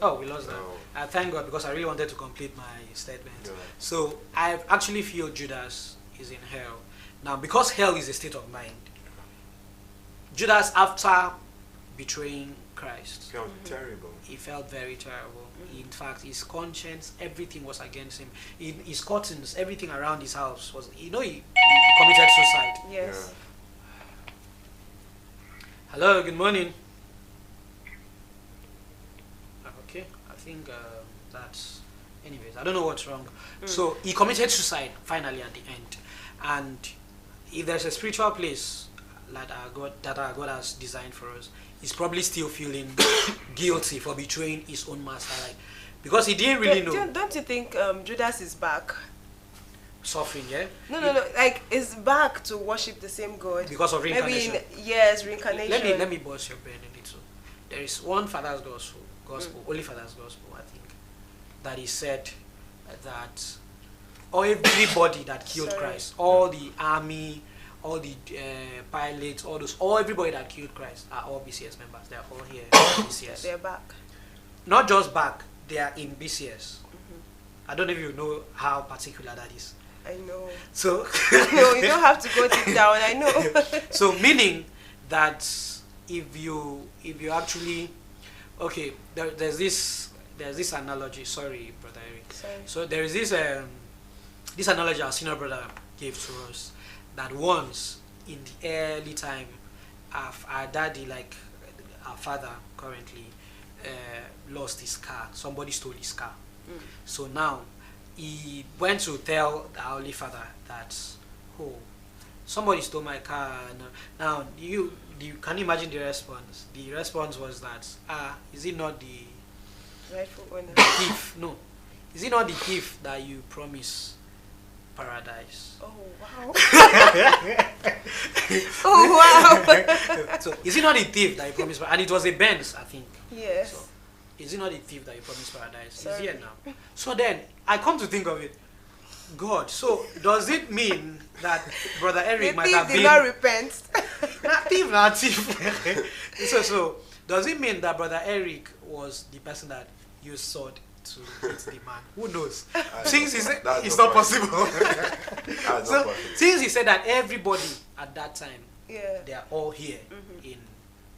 Oh, we lost that. Thank God, because I really wanted to complete my statement. So I actually feel Judas is in hell. Now, because hell is a state of mind, Judas, after betraying Christ, felt terrible. He felt very terrible. In fact, his conscience, everything was against him. In his curtains, everything around his house was, he committed suicide. Yes. Hello, good morning. Okay, I think that's, anyways, I don't know what's wrong. So he committed suicide finally at the end. And if there's a spiritual place that our God has designed for us, he's probably still feeling guilty for betraying his own master, like, because he didn't really know. Don't you think Judas is back? Suffering, yeah? No. Like, is back to worship the same God. Because of reincarnation. Maybe yes, reincarnation. Let me bust your brain a little. There is one Father's gospel, Holy Father's gospel, I think, that he said that everybody that killed Christ, all the army, all the pilots, everybody that killed Christ are all BCS members. They are all here in BCS. They're back. Not just back, they are in BCS. I don't know if you know how particular that is. I know. So no, you don't have to go deep down. I know. So meaning that if you actually, okay, there's this analogy. Sorry, Brother Eric. Sorry. So there is this analogy our senior brother gave to us, that once in the early time, our daddy, like our father currently, lost his car. Somebody stole his car. So now he went to tell the Holy Father that, oh, somebody stole my car. Now can you imagine the response? The response was that, is it not the rightful owner? Thief? No, is it not the thief that you promise paradise? Oh wow! Oh wow! So is it not the thief that you promised? And it was a Benz, I think. Yes. So, is it not the thief that you promised paradise? Sorry. He's here now. So then I come to think of it, God. So does it mean that Brother Eric might have been? The thief did not repent. Not thief. So does it mean that Brother Eric was the person that used sword to hit the man? Who knows? Since he said it's not possible. Since he said that everybody at that time, they are all here in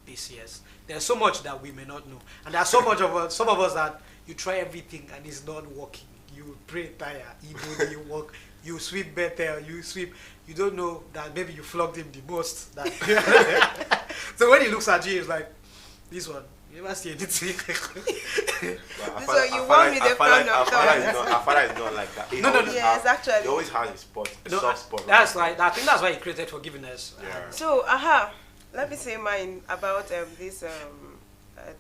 BCS. There's so much that we may not know, and there's so much of some of us that you try everything and it's not working. You pray tire, you work, you sweep better, you sweep. You don't know that maybe you flogged him the most. So when he looks at you, he's like, this one. You never see anything. So you want me the front of our father is not like that. No. Yes, actually. He always has a spot, soft spot. That's right. I think that's why he created forgiveness. Yeah. So, let me say mine about this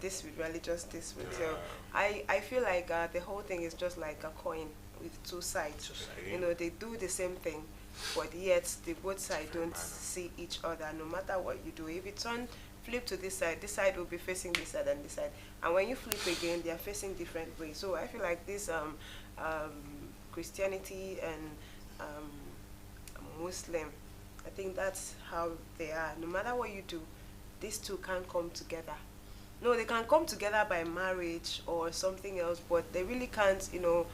this with religious, this with so I feel like the whole thing is just like a coin with two sides. You know, they do the same thing, but yet the both sides don't see each other. No matter what you do, if you flip to this side will be facing this side and this side, and when you flip again, they are facing different ways. So I feel like this Christianity and Muslim, I think that's how they are. No matter what you do, these two can't come together. No, they can come together by marriage or something else, but they really can't, you know,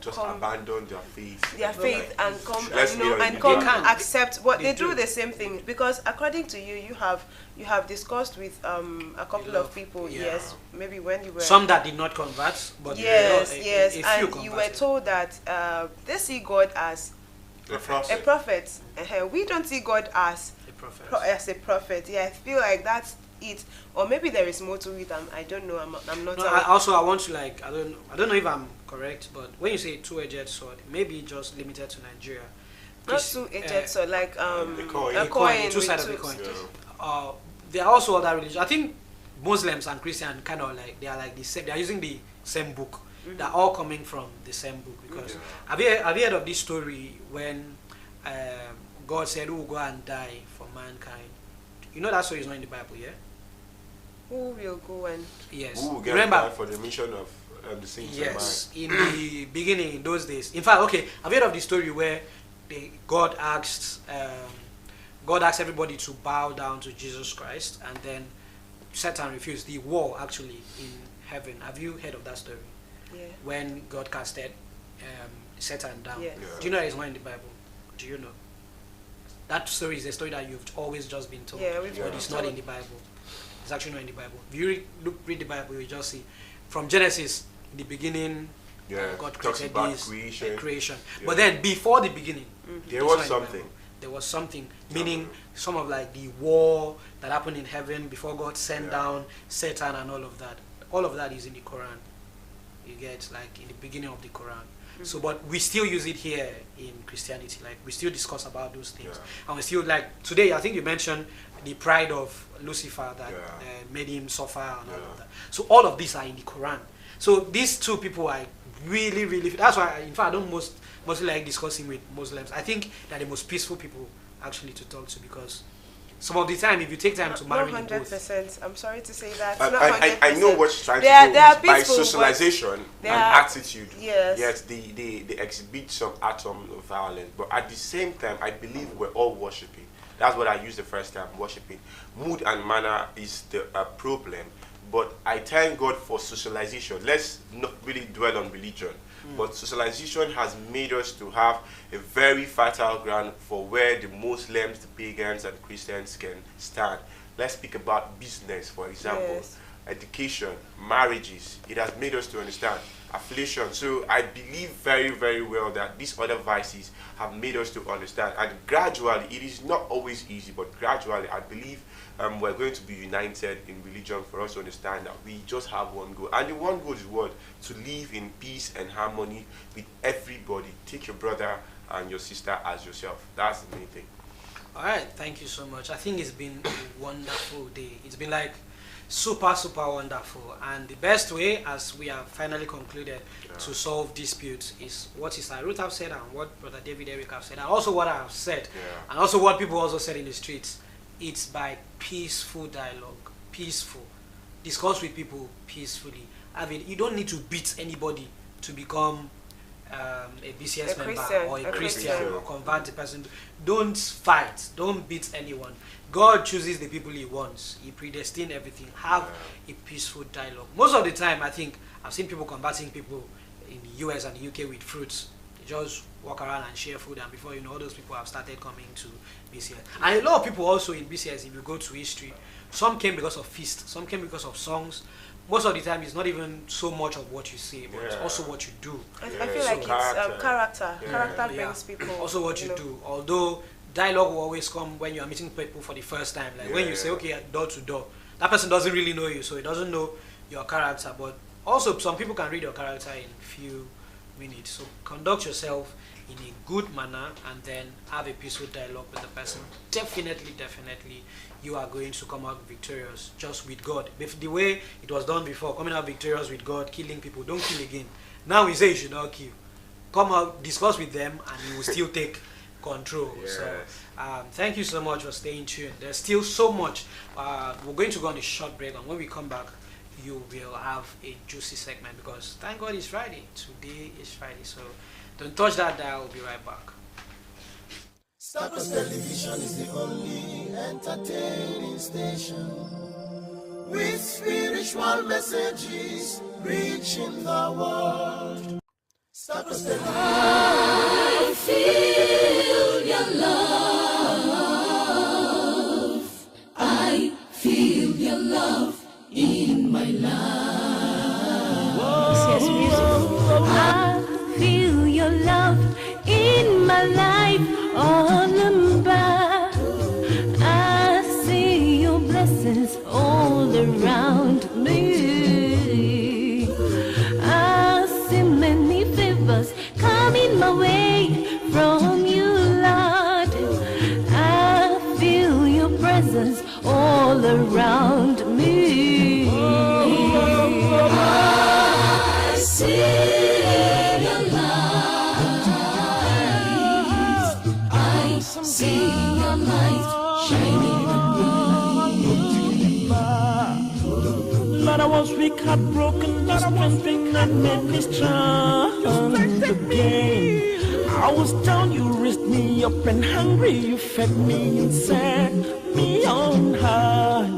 just abandon their faith. Their faith and come, accept. But they do the same thing, because according to you, you have discussed with a couple of people. Yeah. Yes, maybe when you were some that did not convert, but yes, a few and you were told that they see God as a prophet. We don't see God as a prophet. Yeah, I feel like that's it, or maybe there is more to it. I don't know. I'm not. No, I want to like I don't know if I'm correct, but when you say two-edged sword, maybe just limited to Nigeria. Not two-edged sword, like a coin, two sides of the coin. Yeah. There are also other religions. I think Muslims and Christians kind of like they are like the same. They are using the same book. Mm-hmm. They're all coming from the same book, because have you heard of this story when God said, "Who will go and die for mankind"? You know that story is not in the Bible, yeah? Who will go and who will get remember for the mission of the saints? Yes, in the beginning, in those days. In fact, okay, I've heard of the story where God asked everybody to bow down to Jesus Christ, and then Satan refused. The war actually in heaven. Have you heard of that story? Yeah. When God casted Satan down. Yes. Do you know it's not in the Bible? Do you know? That story is a story that you've always just been told, but it's not in the Bible. It's actually not in the Bible. If you read the Bible, you just see from Genesis, in the beginning, God created this creation. Yeah. But then before the beginning, there was something. There was something, meaning some of like the war that happened in heaven before God sent down Satan and all of that. All of that is in the Quran. You get, like, in the beginning of the Quran. So, but we still use it here in Christianity. Like, we still discuss about those things, and we still, like, today I think you mentioned the pride of Lucifer that made him suffer and all of that. So all of these are in the Quran. So these two people are really, really. That's why, in fact, I don't mostly like discussing with Muslims. I think they're the most peaceful people actually to talk to, because some of the time, if you take time to marry not 100%. I'm sorry to say that. I know what you're trying to do by socialization and attitude. Yes. Yes, they exhibit some atom of violence, but at the same time, I believe we're all worshiping. That's what I used the first time, worshiping. Mood and manner is the problem, but I thank God for socialization. Let's not really dwell on religion. But socialization has made us to have a very fertile ground for where the Muslims, the pagans, and Christians can stand. Let's speak about business, for example, education, marriages. It has made us to understand affiliation. So I believe very, very well that these other vices have made us to understand. And gradually, it is not always easy, but gradually, I believe we're going to be united in religion for us to understand that we just have one goal. And the one goal is what? To live in peace and harmony with everybody. Take your brother and your sister as yourself. That's the main thing. All right, thank you so much. I think it's been a wonderful day. It's been like super, super wonderful. And the best way, as we have finally concluded, to solve disputes is what Sister Ruth have said and what Brother David Eric have said, and also what I have said, and also what people also said in the streets. It's by peaceful dialogue, peaceful. Discuss with people peacefully. I mean, you don't need to beat anybody to become a BCS member or a Christian or convert the person. Don't fight. Don't beat anyone. God chooses the people He wants. He predestined everything. Have a peaceful dialogue. Most of the time, I think I've seen people converting people in the US and the UK with fruits. They just walk around and share food, and before you know, all those people have started coming to BCS. And a lot of people also in BCS, if you go to history, some came because of feast, some came because of songs. Most of the time, it's not even so much of what you say, but it's also what you do. I feel like it's character. Character brings people. Also what you do. Although dialogue will always come when you are meeting people for the first time. Like when you say, okay, door to door, that person doesn't really know you, so he doesn't know your character. But also, some people can read your character in few minutes. So conduct yourself in a good manner and then have a peaceful dialogue with the person, definitely you are going to come out victorious just with God. The way it was done before, coming out victorious with God, killing people, don't kill again. Now we say you should not kill. Come out, discuss with them, and you will still take control. Yes. So thank you so much for staying tuned. There's still so much. We're going to go on a short break, and when we come back, you will have a juicy segment, because thank God it's Friday. Today is Friday, so don't touch that dial. We'll be right back. Stars Television is the only entertaining station with spiritual messages reaching the world. Stars Television. I feel your love. I feel your love in my life. Yes, I feel your love in my life. All about, I see your blessings all around me. I see many favors coming my way from you, Lord. I feel your presence all around me. I see your light. I see your light shining on me. Lord, I was weak, heartbroken, but one thing that made me strong again. I was down, you raised me up, and hungry, you fed me and set me on high.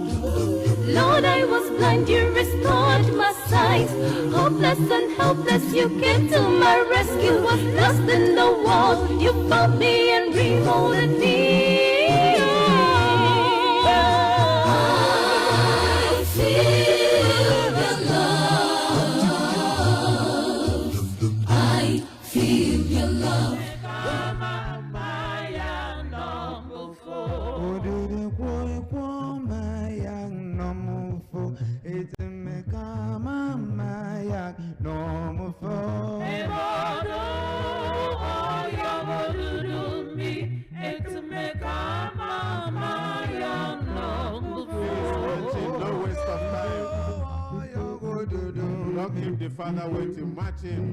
Lord, I was blind, you restored my sight. Hopeless and helpless, you came to my rescue. Was lost in the world, you found me and remolded me. I feel your love. I feel your love. Don't keep the father waiting, match him.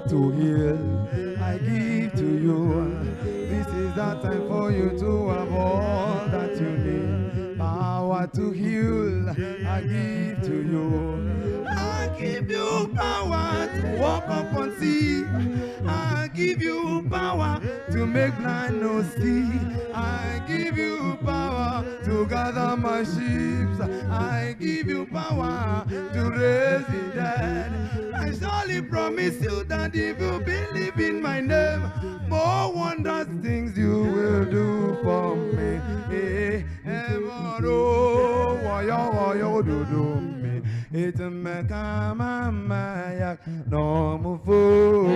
To heal, I give to you. This is the time for you to have all that you need. Power to heal, I give to you. I give you power to walk upon sea. I give you power to make blind no see. I give you power to gather my sheep. I give you power to raise the dead. I surely promise you that if you believe in my name, more wondrous things you will do for me. It's a mama no move.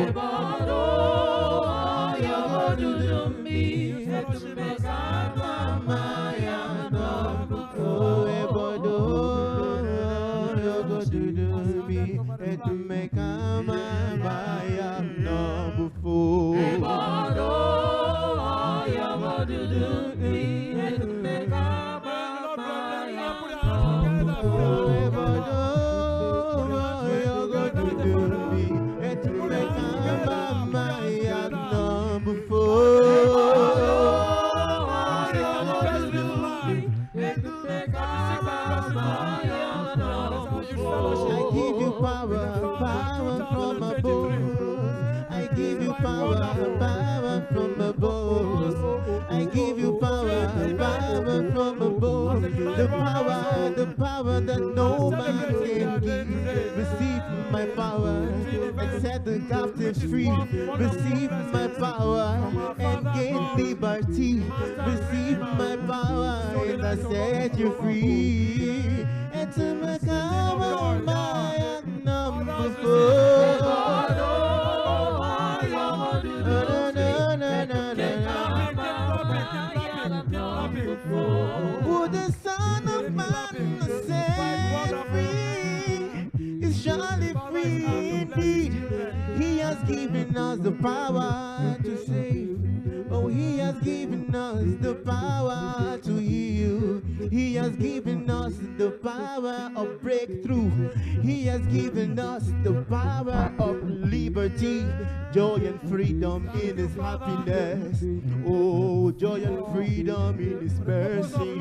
The power that no man can give. Receive my power and set the captives free. Receive my power and gain liberty. Receive my power and I set you free. And to my power, my number 4. Would the Son of Man set free is surely free indeed. He has given us the power to save. Oh, He has given us the power to heal. He has given us the power of breakthrough. He has given us the power of liberty, joy and freedom in His happiness. Oh, joy and freedom in His mercy,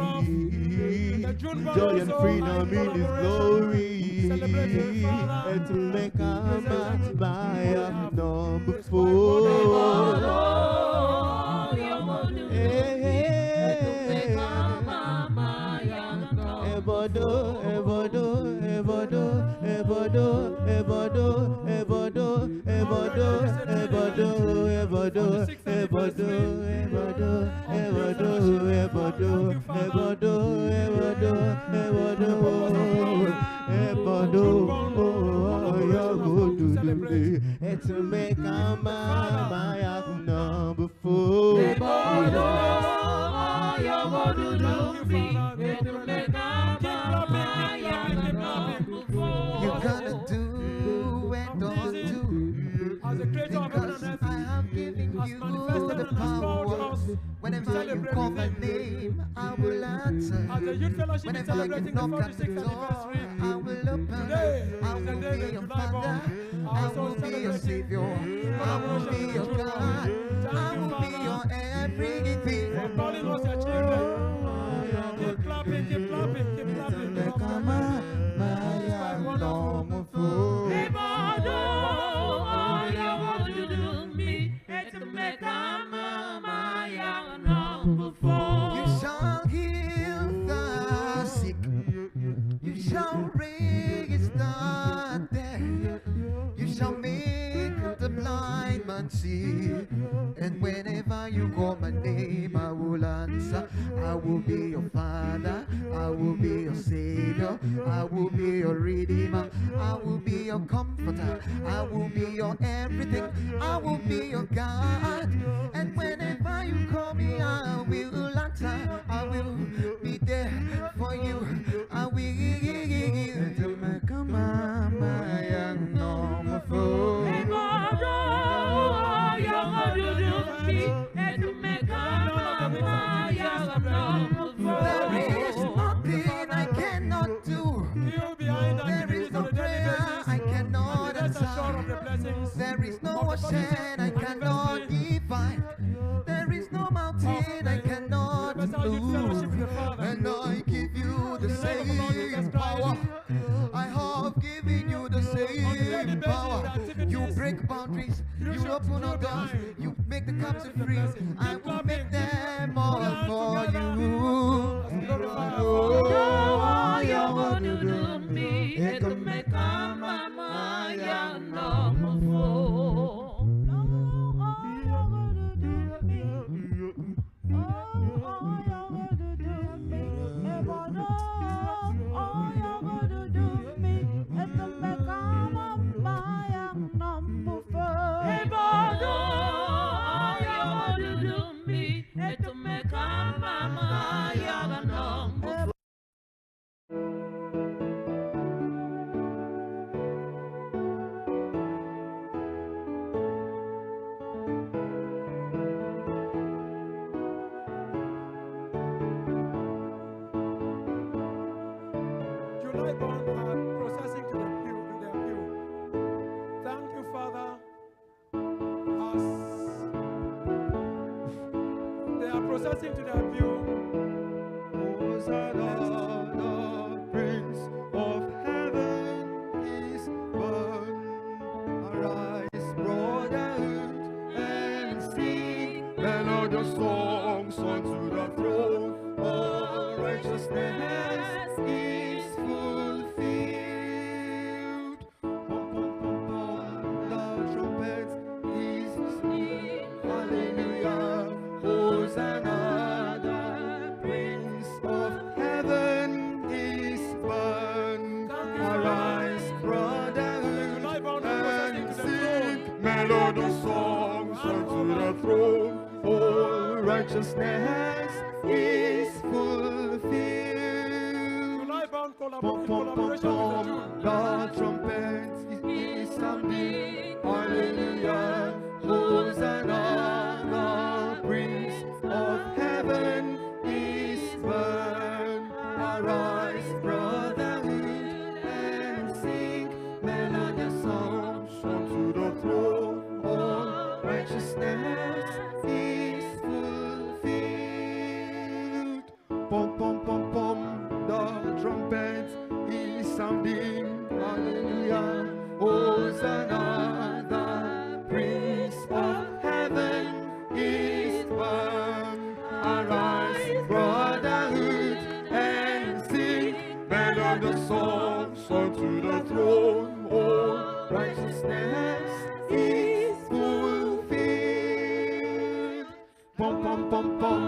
joy and freedom in His glory. And to make a man by number 4. It's to make a man number 4. You gotta do and don't do, because I have given you the power. Whenever you call my name, I will answer. Whenever you knock at the door, I will open. I will be your father. I will be your savior. I will be your God. I will be your everything. Keep clapping, keep clapping, keep clapping. You shall heal the sick. You shall raise the dead. You shall make the blind man see. And whenever you call my name, I will answer. I will be your father. I will be your savior. I will be your redeemer. I will be your comforter. I will be your everything. I will be your God. And whenever you call me, I will answer. I will be there for you. I will. Come on, my young normal fool. There is nothing I cannot do. There is no prayer I cannot answer. There is no ocean I cannot define. There is no mountain I cannot move. And I give you the same power. I have given you the same power. You break boundaries, you open up doors, you make the captive free. I will make them all for you. July born are processing to their pew. Thank you, Father, as they are processing to their pew. Hosanna, the Prince of Heaven is born. Arise, brotherhood, and sing melodious songs unto the throne. All righteousness is fulfilled. Pom, pom, pom, pom, the trumpet is singing. Hallelujah. Hosanna, the Prince of Heaven is born. Arise, brotherhood, and sing melodious songs unto the throne. All righteousness is fulfilled. Pom, pom, pom, pom, the trumpet is sounding. Hallelujah. Hosanna, the Prince of Heaven is born. Arise, brotherhood, and sing melodious songs unto the throne. All righteousness is fulfilled. Pom, pom, pom, pom, the trumpet is sounding. Hallelujah. Hosanna, the Prince of Heaven is born. Arise, brotherhood, and sing melodious songs unto the throne. All righteousness is fulfilled. Pom, pom, pom, pom,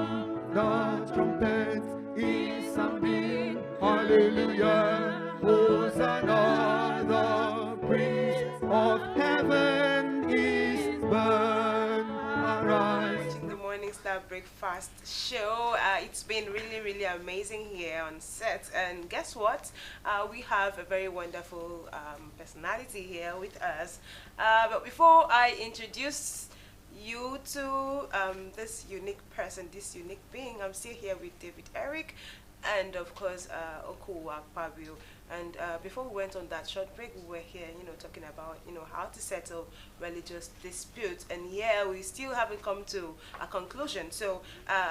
the trumpet is sounding. Hallelujah. Hosanna, the Prince of Heaven is born. Arise. Watching the Morning Star Breakfast show. It's been really amazing here on set, and guess what? We have a very wonderful personality here with us. But before I introduce you to this unique person, this unique being, I'm still here with David Eric and of course Okuwa Pabio. And before we went on that short break, we were here, talking about, how to settle religious disputes. And yeah, we still haven't come to a conclusion. So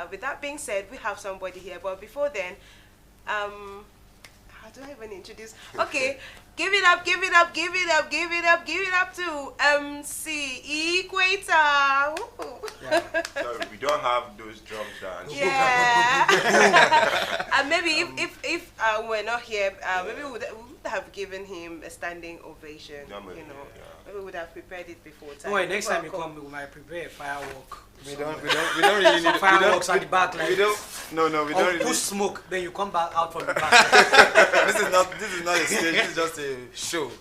with that being said, we have somebody here. But before then, how do I even introduce? Okay, give it up, give it up, give it up, give it up, give it up to MC Equator. Yeah. So we don't have those drums down. Yeah. And maybe if we're not here, maybe we would have given him a standing ovation. Maybe we would have prepared it before time. No, next time you come, we might prepare a firework. We don't really need fireworks at the back. Like, we don't really push smoke, then you come back out from the back. This is not a stage. This is just a show.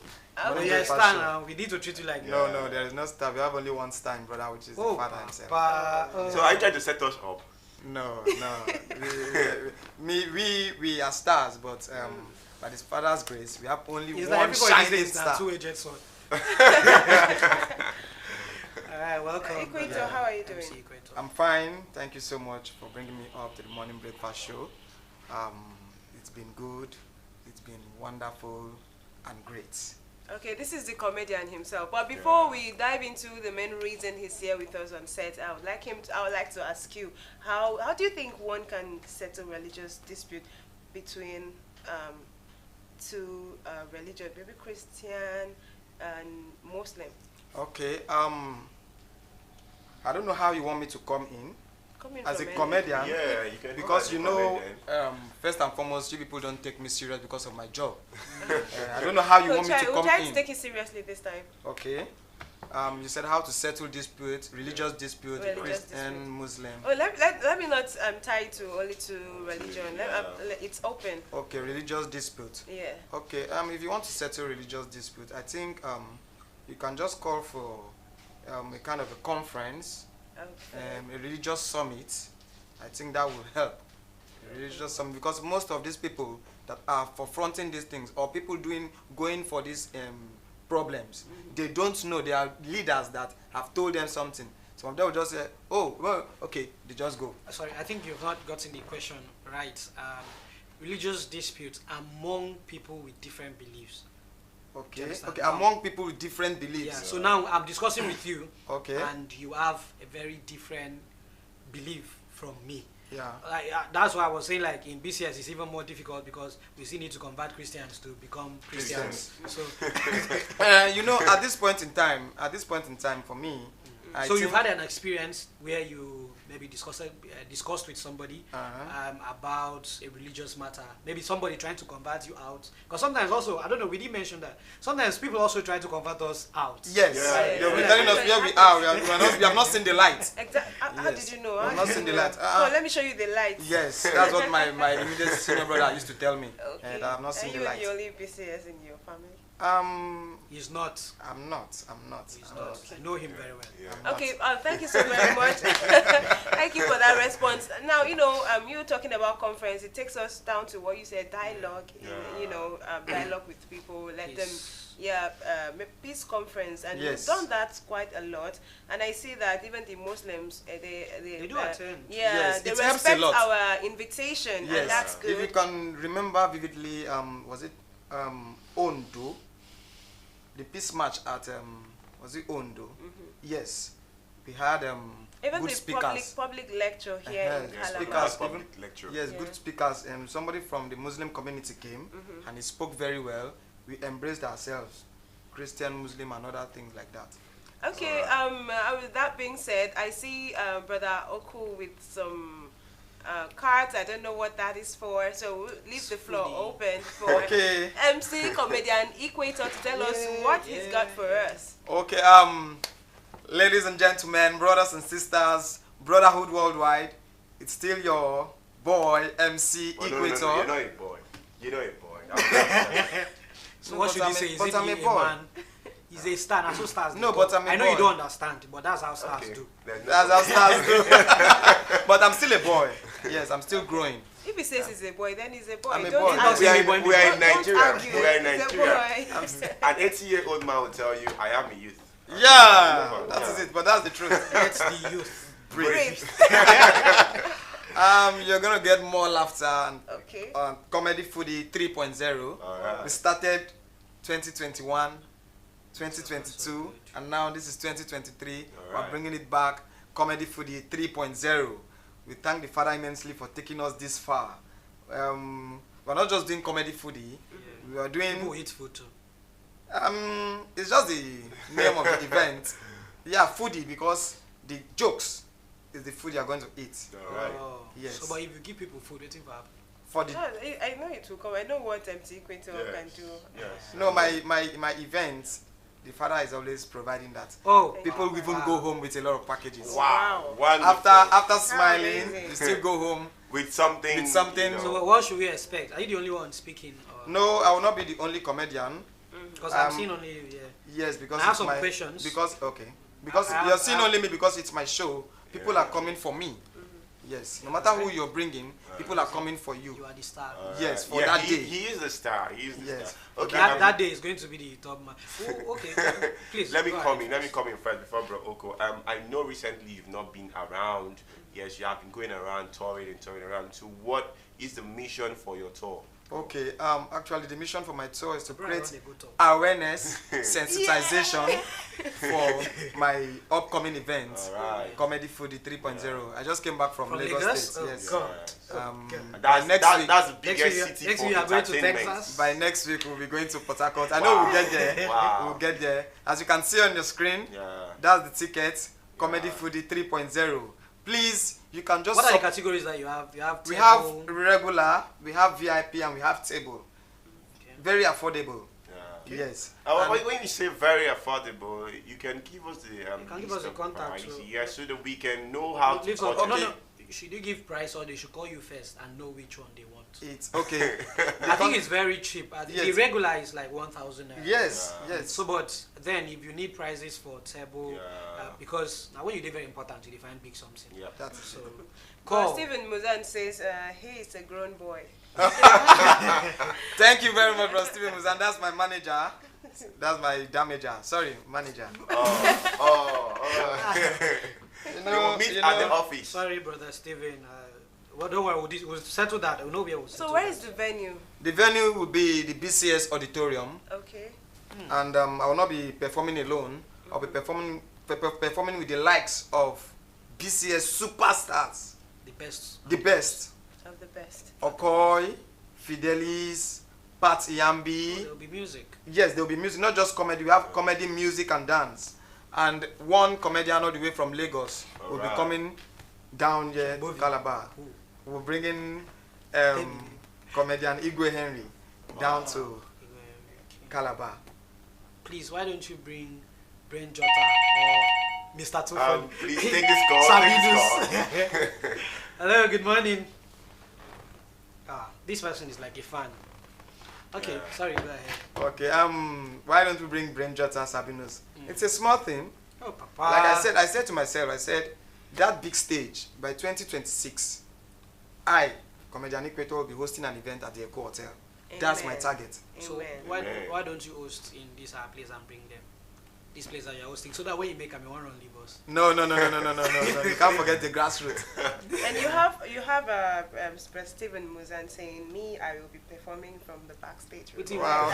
Oh, yeah, stand now. We need to treat you like that. No, there is no stand. We have only one stand, brother, which is the Father himself. So are you trying to set us up? No. we are stars, but by His Father's grace, we have only one shining star. Two-edged sword. Alright, welcome. Equator, how are you doing? I'm fine. Thank you so much for bringing me up to the morning breakfast show. It's been good. It's been wonderful and great. Okay, this is the comedian himself. But before we dive into the main reason he's here with us on set, I would like to ask you, how do you think one can settle religious dispute between two religions, maybe Christian and Muslim? Okay. I don't know how you want me to come in, Coming as a from comedian. Yeah, you can because come you as a know, comedian. first and foremost, you people don't take me serious because of my job. I don't know how you want me to we'll come try in. to take it seriously this time. Okay. You said how to settle dispute, religious dispute, Christian, Muslim. Oh, let me not tie it to only to religion. It's open. Okay, religious dispute. Yeah. Okay. If you want to settle religious dispute, I think you can just call for a kind of a conference, a religious summit. I think that will help. A religious summit, because most of these people that are confronting these things, or people going for these problems, they don't know. They are leaders that have told them something. Some of them will just say, oh, well, okay, they just go. Sorry, I think you've not gotten the question right. Religious disputes among people with different beliefs. Okay, okay, among people with different beliefs. Yeah, so now I'm discussing with you, okay, and you have a very different belief from me. Yeah. That's why I was saying, like, in BCS it's even more difficult because we still need to convert Christians to become Christians. So, you know, at this point in time, for me, so you've had an experience where you maybe discussed with somebody about a religious matter. Maybe somebody trying to convert you out. Because sometimes also, I don't know, we didn't mention that. Sometimes people also try to convert us out. Yes. They'll be telling us where we are. We have not seen the light. Exactly. How did you know? We have not seen the light. So let me show you the light. Yes, that's what my immediate senior brother used to tell me. Okay. And I have not seen the light. And you only BCS in your family? He's not. I'm not. He's not. I know him very well. Yeah. Okay, thank you so very much. Thank you for that response. Now, you know, you talking about conference, it takes us down to what you said, dialogue, dialogue with people, let them, peace conference, and yes, you've done that quite a lot, and I see that even the Muslims, they do attend. Yeah, yes, they respect our invitation, yes, and that's good. If you can remember vividly, was it Ondo? The peace march at was it Ondo? Yes, we had even good the speakers. public lecture here in speakers, public lecture. Yes, good speakers. Somebody from the Muslim community came and he spoke very well. We embraced ourselves, Christian, Muslim, and other things like that. Okay. With that being said, I see Brother Oku with some cards. I don't know what that is for, so we'll leave the floor open for MC comedian Equator to tell us what he's got for us. Okay, ladies and gentlemen, brothers and sisters, Brotherhood Worldwide, it's still your boy MC Equator. No, you're not a boy. You're not a boy. So what should you say? Is I'm he a a boy. man? He's a star. That's what stars do. No, but I'm a I know boy. you don't understand, but that's how stars do. That's how stars do. But I'm still a boy. Yes, I'm still growing. If he says he's a boy, then he's a boy. I'm a Don't boy. argue. We are in Nigeria. argue. We are in He's a Nigeria. boy. An 80-year-old man will tell you, I am a youth. Yeah, that is it. But that's the truth. It's the youth. Brave. You're gonna get more laughter and Comedy Foodie 3.0. Alright. We started 2021, 2022, and now this is 2023. We're bringing it back. Comedy Foodie 3.0. We thank the Father immensely for taking us this far. We're not just doing Comedy Foodie. We are doing. People eat food too. It's just the name of the event. Yeah, foodie, because the jokes is the food you are going to eat. Alright. Yes. So, but if you give people food, waiting for happen. For the I know it will come. I know what MC Equator can do. Yes. no, my events, the Father is always providing that. Oh, people even go home with a lot of packages. Wow. After smiling, amazing. you still go home with something. With something. You know. So what should we expect? Are you the only one speaking? No, I will not be the only comedian. Because I'm seeing only you. Yeah. Yes, because I have it's some my, questions. Because you're seeing only me because it's my show. People are coming for me. Yes, no matter who you're bringing, people are coming for you. You are the star. Yes, for that day. He is the star. He is the Yes. star. Okay, that day is going to be the top man. Oh, okay, please. Let me go come ahead. in. Let me come in first before Bro Oko. I know recently you've not been around. Yes, you have been going around touring around. So what is the mission for your tour? Okay, actually the mission for my tour is to Bro, I create want a good tour. awareness, sensitization for my upcoming event, Alright. Comedy Foodie 3.0. I just came back from Lagos Lagos? State. Oh, Yes. God. By next week, That's the biggest week city next for week you are going to entertainment. Texas? by next week we'll be going to Port Harcourt. I know we'll get there. Wow. We'll get there. As you can see on your screen, Yeah. that's the ticket. Comedy Foodie 3.0. please, you can just. What are the categories that you have? You have We table. have regular, we have VIP, and we have table. Very affordable. Yes. When you say very affordable, you can give us the can give us the contact. Yes, so that we can know how to. No. Should you give price or they should call you first and know which one they want? It's okay. I think it's very cheap. Yes. The regular is like 1,000 naira. Yes, yes. So, but then if you need prices for table, because now when you do very important, you define big something. Yeah, that's so. Well, Stephen Muzan says he is a grown boy. Thank you very much, bro. Stephen Muzan. That's my manager. That's my damager. Sorry, manager. We will meet at the office. Sorry, brother Stephen. Well, don't worry, we'll settle that. We'll know where we'll settle. So where is the venue? The venue will be the BCS auditorium. Okay. And I will not be performing alone. I'll be performing with the likes of BCS superstars. The best. The best. Of the best. Okoy, Fidelis, Pat Yambi. There will be music. Yes, there will be music. Not just comedy. We have comedy, music, and dance. And one comedian all the way from Lagos will be coming down here to Calabar. We're bringing comedian Igwe Henry down to Calabar. Please, why don't you bring Brain Jota or Mr. Tufan? Please take this call. Hello, good morning. This person is like a fan. Okay, sorry, go ahead. Okay, why don't we bring Brain Jota and Sabinus? It's a small thing. Oh, Papa. Like I said to myself, that big stage, by 2026, I, Comedian Equator, will be hosting an event at the Echo Hotel. That's my target. So why don't you host in this place and bring them? This place that you're hosting, so that when you make them, you want to leave us. No. You can't forget the grassroots. And you have Stephen Muzan saying, me, I will be performing from the backstage. Wow.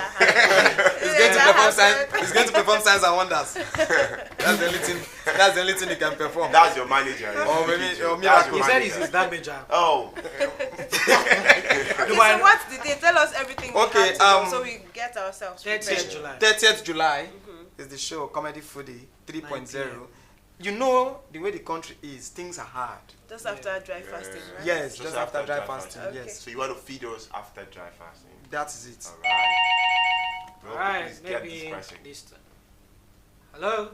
He's going to perform Signs and Wonders. That's the only thing he can perform. That's your manager. He said he's his damager. Oh. Okay, so what did they tell us everything? Okay, so we get ourselves 30th July. 30th July is the show Comedy Foodie 3.0. You know the way the country is, things are hard. Just after dry fasting, right? Yes, just after dry fasting. Okay. Yes. So you want to feed us after dry fasting? That is it. All right. Alright, maybe this time. Hello.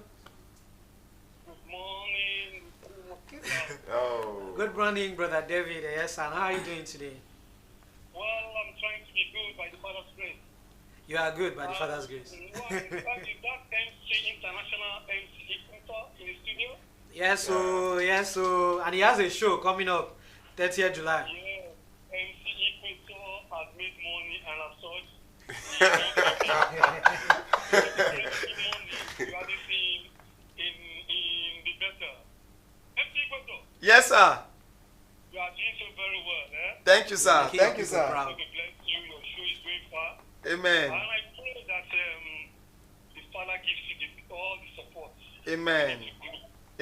Good morning, brother David. Yes, and how are you doing today? Well, I'm trying to be good by the Father's grace. You are good by the Father's grace. That MC International MC Equator in the studio? Yes, so, and he has a show coming up 30th July. Yeah, MC Equator has made money and as such. You are the same in the better. MC Equator. Yes, sir. You are doing so very well, eh? Thank you, sir. Thank you, sir. God bless you. Your show is going far. Amen. And I pray that the Father gives you all the support. Amen. You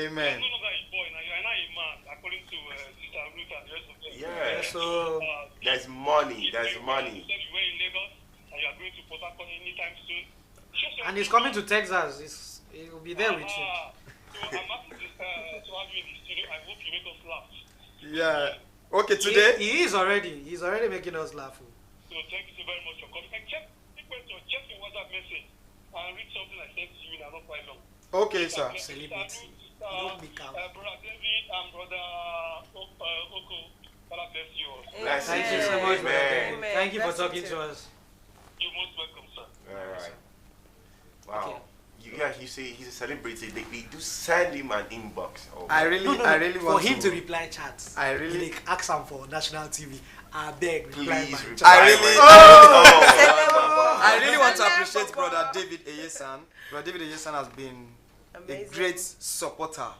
Amen. are no longer a boy now. You are now a man, according to Sister Ruth and the rest of them. Yeah. So there's money. There's money. You said you were in Lagos and you are going to Port Harcourt anytime soon. And he's coming to Texas. He will be there with you. So I'm happy to have you in the studio. I hope you make us laugh. Yeah. Okay, today? He's already making us laugh. So thank you so very much for coming. And check your WhatsApp message and read something I sent to you in not quite long. Okay, sir. Celebrity. Brother David and Brother Oko, God bless you all. Thank you so much, brother David. Thank you for talking to us. You're most welcome, sir. All right. Wow. Okay. You guys, you say he's a celebrity. They do send him an inbox. I really want for him to reply chats. I really like ask him for national TV. I beg, reply my chat. I really want to appreciate Brother David Eyesan. Brother David Eyesan has been a great supporter.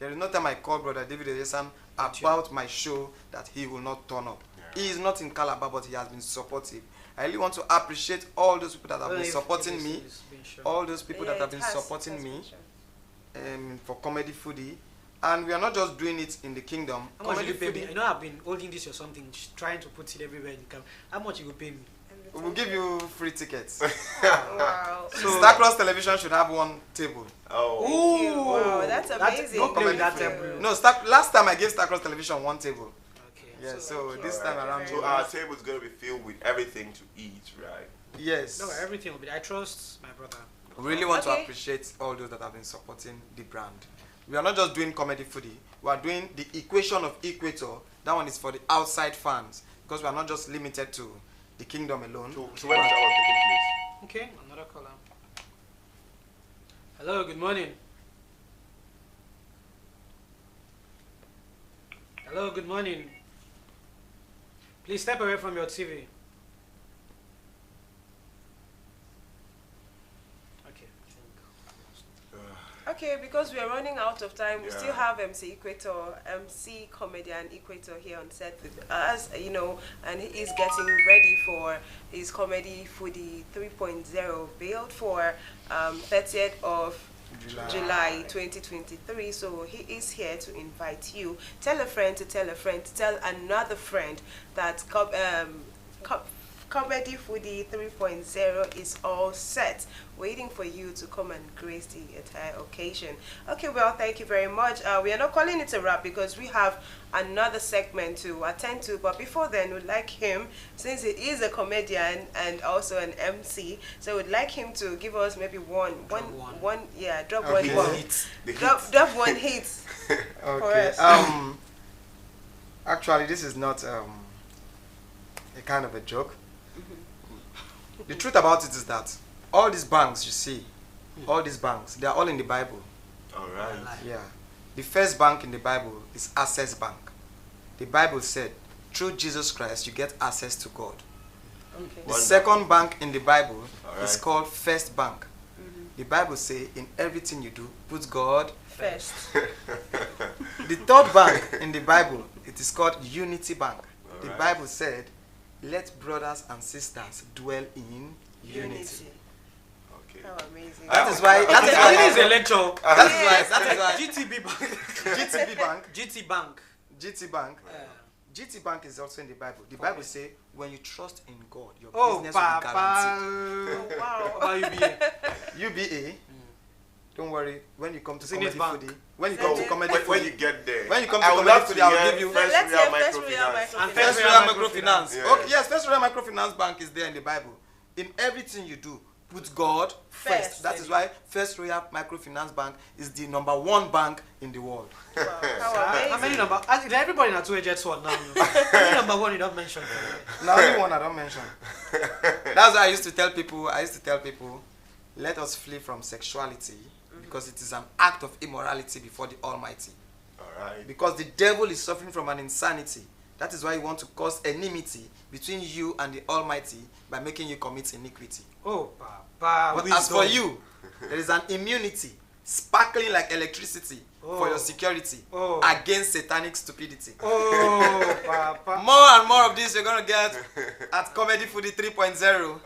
There is no time I call Brother David Eyesan about my show that he will not turn up. Yeah. He is not in Calabar, but he has been supportive. I really want to appreciate all those people that have been supporting me, all those people that have been supporting me for Comedy Foodie. And we are not just doing it in the kingdom. How much you pay me? I know I've been holding this or something, trying to put it everywhere you can. How much you will pay me? We will give you free tickets. Wow. So Starcross Television should have one table. Thank you. Wow, that's amazing. No comment that table. No, last time I gave Starcross Television one table. Okay. Yeah, so this time around. So our table is going to be filled with everything to eat, right? Yes. No, everything will be. I trust my brother. We really want to appreciate all those that have been supporting the brand. We are not just doing comedy foodie. We are doing the equation of Equator. That one is for the outside fans because we are not just limited to the kingdom alone. So when is that one taking place? Okay, another caller. Hello, good morning. Hello, good morning. Please step away from your TV. Okay, because we are running out of time, we still have MC Equator, MC Comedian Equator here on set with us, you know, and he is getting ready for his Comedy Foodie 3.0 build for 30th of July 2023. So he is here to invite you. Tell a friend to tell a friend to tell another friend that Comedy Foodie 3.0 is all set, waiting for you to come and grace the entire occasion. Okay, well, thank you very much. We are not calling it a wrap because we have another segment to attend to. But before then, we'd like him, since he is a comedian and also an MC, so we'd like him to give us maybe drop one hit. Drop one hit for us. Actually, this is not a kind of a joke. The truth about it is that all these banks you see, all these banks, they are all in the Bible. All right. Yeah. The first bank in the Bible is Access Bank. The Bible said, through Jesus Christ, you get access to God. Okay. The second bank in the Bible is called First Bank. The Bible says, in everything you do, put God first. The third bank in the Bible, it is called Unity Bank. The Bible said, let brothers and sisters dwell in unity. Okay. How amazing. That is why. That is a lecture. That is why. GTB Bank. GTB Bank. GT Bank. GT Bank. GT Bank is also in the Bible. The Bible says, when you trust in God, your business will be guaranteed. Oh, wow. UBA. Don't worry. When you come to Comedy Foodie, when you come to Comedy Foodie, when you get there, when you come to Comedy Foodie, I will give you First Royal Microfinance. And First Royal Microfinance. Yeah. Okay, yes, First Royal Microfinance Bank is there in the Bible. In everything you do, put God first. That is why First Royal Microfinance Bank is the #1 bank in the world. How many number? Everybody in a 2-jet one now. How many number one you don't mention? Now only one I don't mention. That's why I used to tell people, let us flee from sexuality because it is an act of immorality before the Almighty. Alright. Because the devil is suffering from an insanity. That is why he wants to cause enmity between you and the Almighty by making you commit iniquity. Oh, Papa. But as for you, there is an immunity sparkling like electricity for your security against satanic stupidity. Oh, Papa. More and more of this you're going to get at Comedy Foodie 3.0.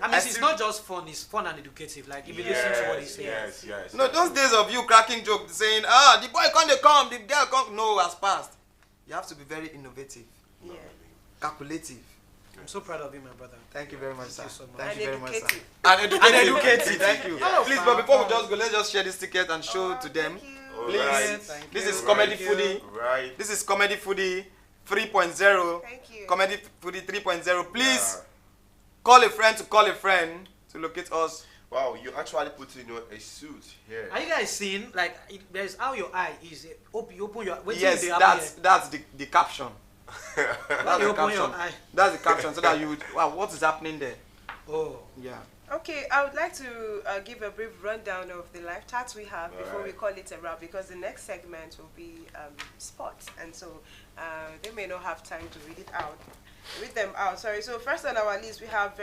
I mean, it's not just fun, it's fun and educative. Like, if you listen to what he says. Yes. No, those days of you cracking jokes saying, the boy can't come, the girl can't. No, has passed. You have to be very innovative, calculative. I'm so proud of you, my brother. Thank you very much, sir. So much. Thank you very much, sir. And educative. Thank you. Oh, please, but before we just go, let's just share this ticket and show to them. Please. This is Comedy Foodie. Right. This is Comedy Foodie 3.0. Thank you. Comedy Foodie 3.0. Please call a friend to locate us. Wow, you actually put in a suit here. Are you guys seeing? Like, there's how your eye is. You open your. Yes, that's the caption. That's the caption. That's the caption, so that you would. Wow, what is happening there? Oh. Yeah. Okay, I would like to give a brief rundown of the live chats we have before we call it a wrap, because the next segment will be sports, and so they may not have time to read them out. Sorry. So first on our list, we have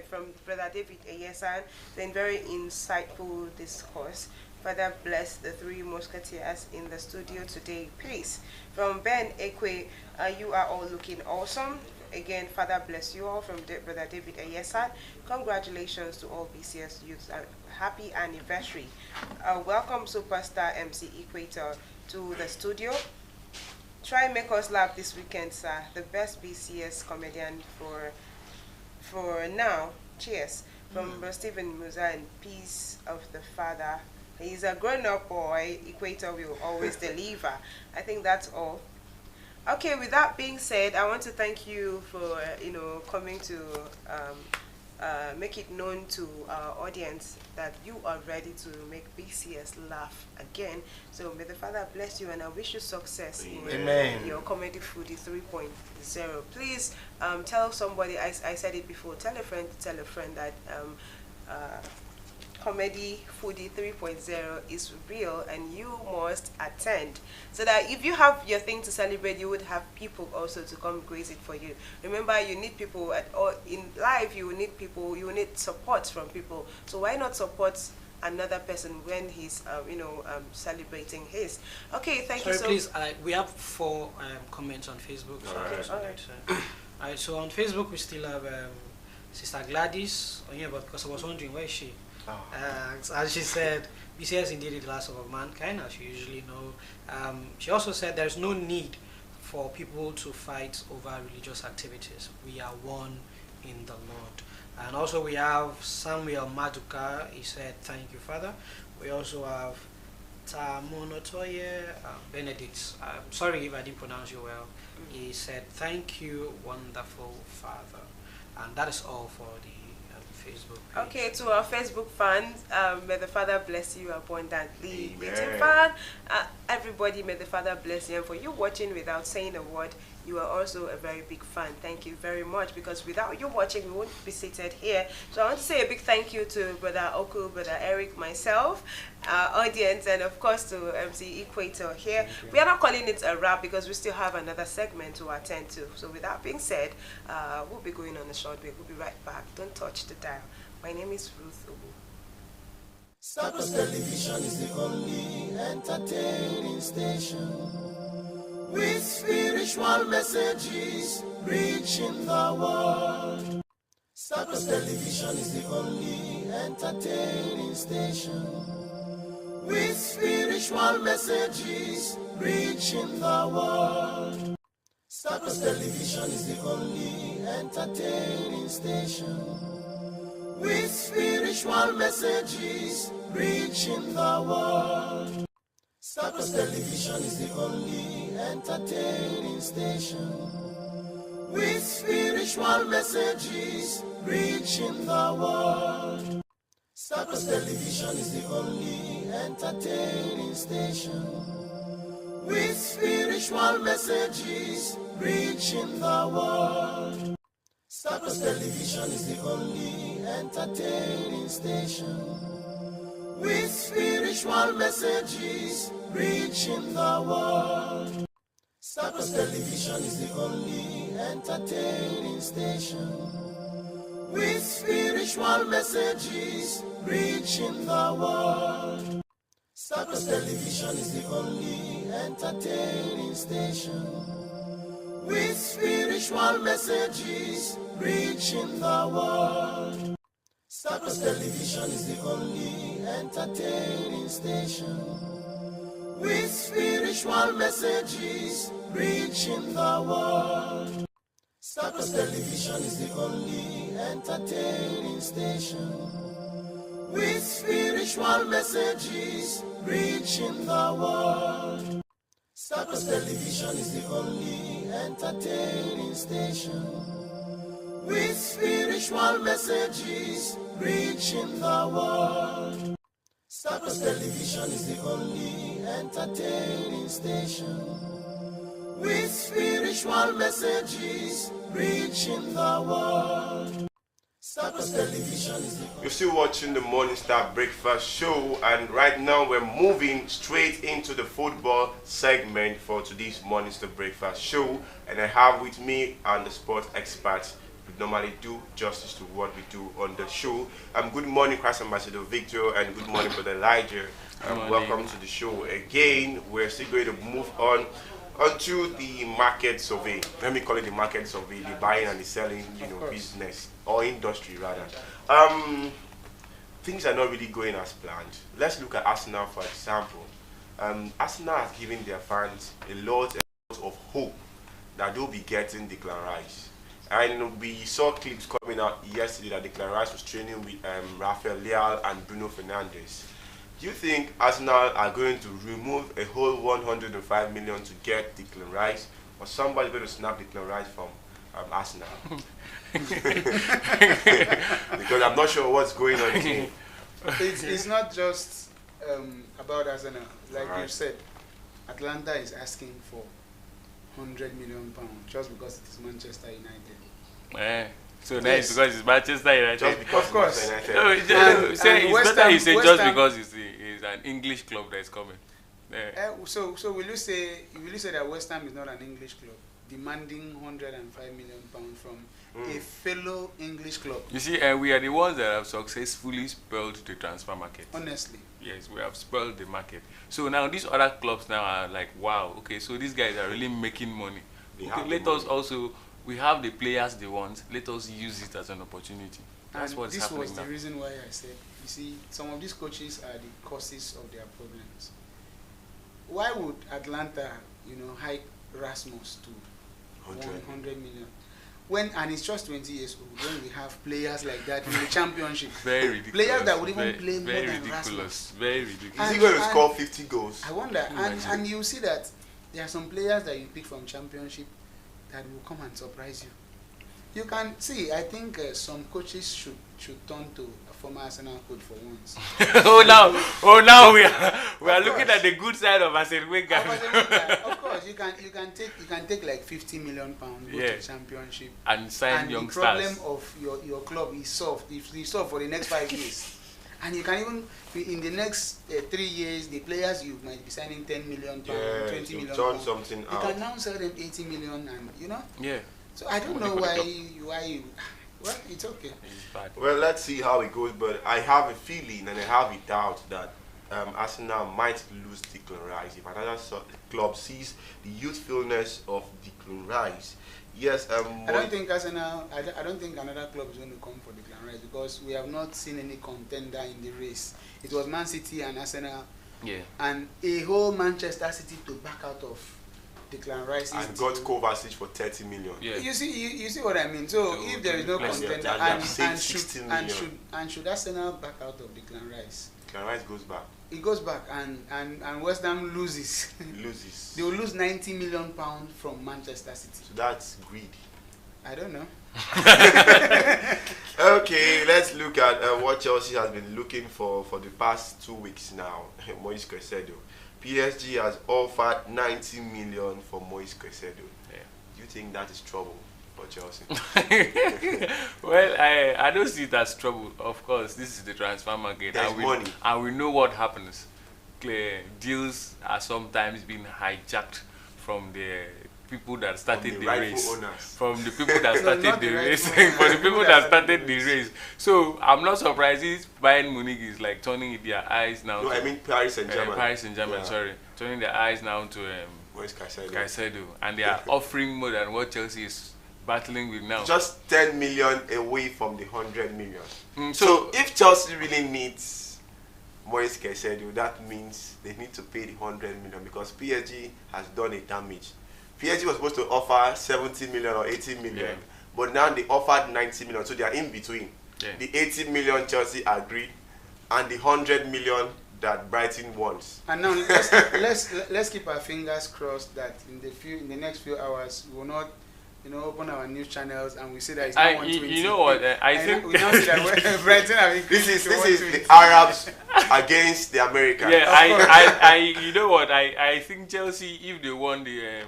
from Brother David Eyesan, then very insightful discourse. Father bless the three musketeers in the studio today, please. From Ben Ekwe, you are all looking awesome. Again, Father bless you all from Brother David Eyesan. Congratulations to all BCS youths. Happy anniversary. Welcome Superstar MC Equator to the studio. Try and make us laugh this weekend, sir. The best BCS comedian for for now, cheers. From Stephen Musa and Peace of the Father. He's a grown-up boy. Equator will always deliver. I think that's all. Okay, with that being said, I want to thank you for coming to make it known to our audience that you are ready to make BCS laugh again. So may the Father bless you, and I wish you success in your Comedy Foodie 3.0. Please tell somebody, I said it before, tell a friend that Comedy Foodie 3.0 is real and you must attend, so that if you have your thing to celebrate, you would have people also to come grace it for you. Remember, you need people in life. You need people, you need support from people. So why not support another person when he's celebrating his? Okay, thank you so much. Please, we have 4 comments on Facebook. Alright, so on Facebook we still have Sister Gladys. Oh, yeah, but because I was wondering, where is she? As she said, BCS indeed is the last of mankind, as you usually know. She also said there's no need for people to fight over religious activities. We are one in the Lord. And also we have Samuel Maduka. He said, thank you, Father. We also have Tamonotoye Benedict. I'm sorry if I didn't pronounce you well. He said, thank you, wonderful Father. And that is all for the Facebook page. Okay, to our Facebook fans, may the Father bless you abundantly. YouTube fan, everybody, may the Father bless you. And for you watching without saying a word, you are also a very big fan. Thank you very much, because without you watching, we wouldn't be seated here. So I want to say a big thank you to Brother Oku, Brother Eric, myself, our audience, and of course to MC Equator here. We are not calling it a wrap because we still have another segment to attend to. So with that being said, we'll be going on a short break. We'll be right back. Don't touch the dial. My name is Ruth Ubu. Stars Television is the only entertaining station with spiritual messages reaching the world. Stars Television is the only entertaining station with spiritual messages reaching the world. Stars Television is the only entertaining station with spiritual messages reaching the world. Stars Television is the only entertaining station with spiritual messages reaching the world. Stars Television is the only entertaining station with spiritual messages reaching the world. Stars Television is the only entertaining station with spiritual messages reaching the world. Stars Television is the only entertaining station with spiritual messages reaching the world. Stars Television is the only entertaining station with spiritual messages reaching the world. Stars Television is the only entertaining station with spiritual messages reaching the world. Stars Television is the only entertaining station with spiritual messages reaching the world. Stars Television is the only entertaining station with spiritual messages reaching the world. Stars Television is the only entertaining station with spiritual messages reaching the world. Stars Television is the You're still watching the Morning Star Breakfast Show, and right now we're moving straight into the football segment for today's Morning Star Breakfast Show, and I have with me and the sports experts who normally do justice to what we do on the show. Good morning, Christ Ambassador Victor, and good morning, Brother Elijah. Welcome to the show again. We're still going to move on onto the market survey. Let me call it the market survey, the buying and the selling, business or industry rather. Things are not really going as planned. Let's look at Arsenal for example. Arsenal has given their fans a lot of hope that they'll be getting Declan Rice. And we saw clips coming coming out yesterday that Declan Rice was training with Rafael Leal and Bruno Fernandes. Do you think Arsenal are going to remove a whole 105 million to get Declan Rice, or somebody going to snap Declan Rice from Arsenal? Because I'm not sure what's going on here. It's not just about Arsenal. Like Right. you said, Atlanta is asking for £100 million just because it is Manchester United. So now it's because it's Manchester United. Just because Of course. it's Manchester No, United. it's West better Ham- you say West just Ham- because it's an English club that is coming. So will you say that West Ham is not an English club, demanding £105 million from a fellow English club? You see, we are the ones that have successfully spoiled the transfer market. Honestly. Yes, we have spoiled the market. So now these other clubs now are like, wow, okay, so these guys are really making money. They Okay, have let the us also, we have the players they want, let us use it as an opportunity. That's And what's this happening was now. the reason why I said, you see, some of these coaches are the causes of their problems. Why would Atlanta, hike Rasmus to 100 million? And he's just 20 years old, when we have players like that in the championship. Very ridiculous. Players that would even Very- play more very than ridiculous. Rasmus. Very ridiculous. Is he going to score 50 goals? I wonder. Imagine. And you see that there are some players that you pick from championship that will come and surprise you. You can see, I think some coaches should turn to a former Arsenal coach for once. now we are looking at the good side of Arsene Wenger. Of course, you can take like £50 million, go Yeah. to the championship, And sign young the problem stars. of your club is solved. If it's solved for the next 5 years. And you can even, in the next 3 years, the players you might be signing £10 million, Yeah, 20 you million. turn pound. something You out. can now sell them 80 million, and Yeah. So I don't know why you. Well, it's okay. Well, let's see how it goes, but I have a feeling and I have a doubt that Arsenal might lose Declan Rice if another club sees the youthfulness of Declan Rice. Yes, I don't think Arsenal. I don't think another club is going to come for Declan Rice because we have not seen any contender in the race. It was Man City and Arsenal, Yeah. and a whole Manchester City to back out of Declan Rice. and got Kovacic for 30 million. You see what I mean. So if there is no replace them, contender, they have saved 60 million. should Arsenal back out of Declan Rice? Declan Rice goes back. He goes back and West Ham loses. Loses. They will lose £90 million from Manchester City. So that's greedy. I don't know. Okay, let's look at what Chelsea has been looking for the past 2 weeks now. Moise Caicedo. PSG has offered 90 million for Moise Caicedo. Yeah. Do you think that is trouble for Chelsea? Well, I don't see it as trouble. Of course, this is the transfer market. There's money. And we know what happens. Deals are sometimes being hijacked from the people that started the the rightful race. owners. From the people that No, started not the the race. rightful For the owners. people that started the race. So I'm not surprised if Bayern Munich is like turning their eyes now No, to I mean Paris Saint-Germain. Paris Saint-Germain, Yeah. sorry. Turning their eyes now to Moise Caicedo. Caicedo. And they are offering more than what Chelsea is battling with now. Just 10 million away from the 100 million. Mm, So if Chelsea really needs Moise Caicedo, that means they need to pay the 100 million because PSG has done a damage. PSG was supposed to offer 70 million or 80 million, Yeah. but now they offered 90 million, so they are in between. Yeah. The 80 million Chelsea agreed, and the 100 million that Brighton wants. And now let's keep our fingers crossed that in the next few hours we will not, open our news channels and we say that it's not 120. You know what? I think we now see that Brighton have increased This to is 120. the Arabs against the Americans. Yeah, you know what? I think Chelsea, if they won the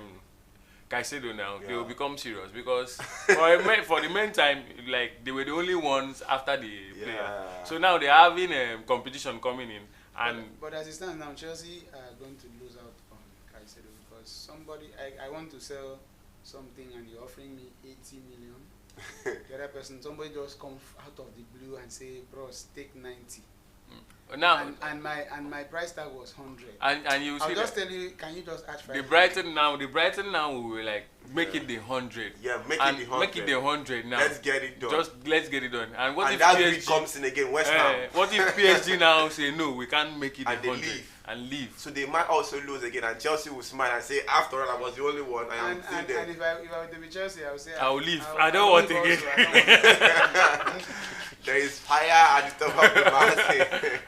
Caicedo now, they will become serious because for the meantime, like they were the only ones after the player. So now they're having competition coming in, and But as it stands now, Chelsea are going to lose out on Caicedo because somebody I want to sell something and you're offering me 80 million. The other person, somebody just come out of the blue and say, bros, take 90. now And my price tag was 100. and you I'll see just that tell you, can you just add 5? the Brighton now we will like make it the 100. Yeah, make it and the 100. Make it the 100 now. Let's get it done. Just let's get it done. And what And if that PSG greed comes in again, West Ham. What if PSG now say no, we can't make it And the they 100, leave. and leave. So they might also lose again, and Chelsea will smile and say, after all, I was the only one. I am And, still and, there. and if I were to be Chelsea, I would say I'll leave. I don't want leave again. also, I don't want There is fire at the top of the mountain.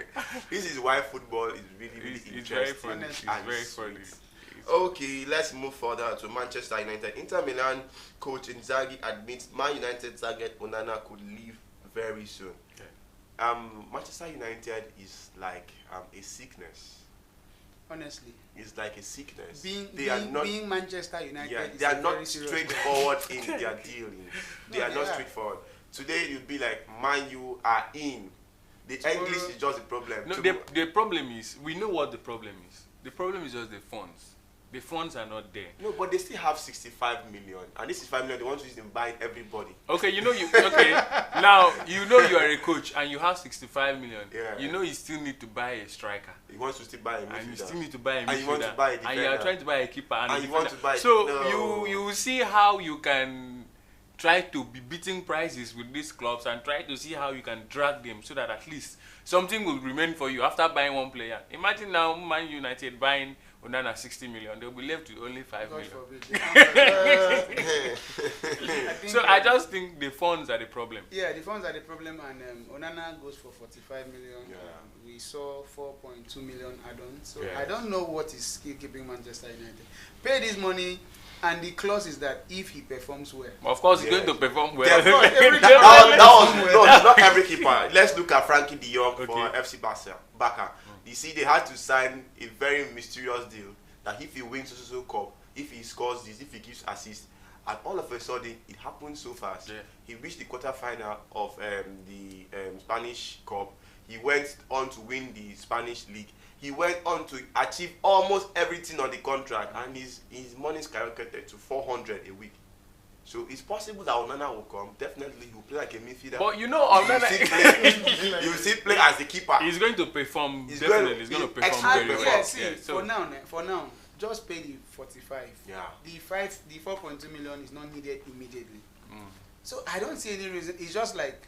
This is why football is really, really It's very interesting. funny. It's and very sweet. funny. Okay, let's move further to Manchester United. Inter Milan coach Inzaghi admits Man United target Onana could leave very soon. Manchester United is like a sickness. Honestly, It's like a sickness. Being Manchester United, Yeah, is they are a not very serious straightforward in their dealings. They No, are they not are. straightforward. Today you'll be like, Man, you are in. The English is just the problem. No, the problem is, we know what the problem is. The problem is just the funds. The funds are not there. No, but they still have 65 million, and this is 5 million they want to use in buying everybody. Okay, now you know you are a coach and you have 65 million. Yeah. You know you still need to buy a striker. You want to still buy a midfielder. And you still need to buy a midfielder. And you want to buy a defender. And you are trying to buy a keeper and a you want to defender. buy. So No. you will see how you can try to be beating prices with these clubs and try to see how you can drag them so that at least something will remain for you after buying one player. Imagine now Man United buying Onana 60 million, they'll be left with only 5 God million. forbid. So I just think the funds are the problem. Yeah, the funds are the problem, and Onana goes for 45 million. Yeah. We saw 4.2 million add-on. So Yeah. I don't know what is still keeping Manchester United. Pay this money, and the clause is that if he performs well. Of course, he's going to perform well. Of course, every Not every keeper. Let's look at Frankie de Jong for FC Barca. You see, they had to sign a very mysterious deal that if he wins the Cup, if he scores this, if he gives assists, and all of a sudden it happened so fast. Yeah. He reached the quarterfinal of the Spanish Cup. He went on to win the Spanish League. He went on to achieve almost everything on the contract, and his money skyrocketed to 400 a week. So it's possible that Onana will come. Definitely, he will play like a midfielder. But you know, Onana, you will still play as the keeper. He's going to perform. He's Definitely, he's going to perform very well. Yeah, see, so for now, just pay the 45. Yeah. The 4.2 million is not needed immediately. So I don't see any reason. It's just like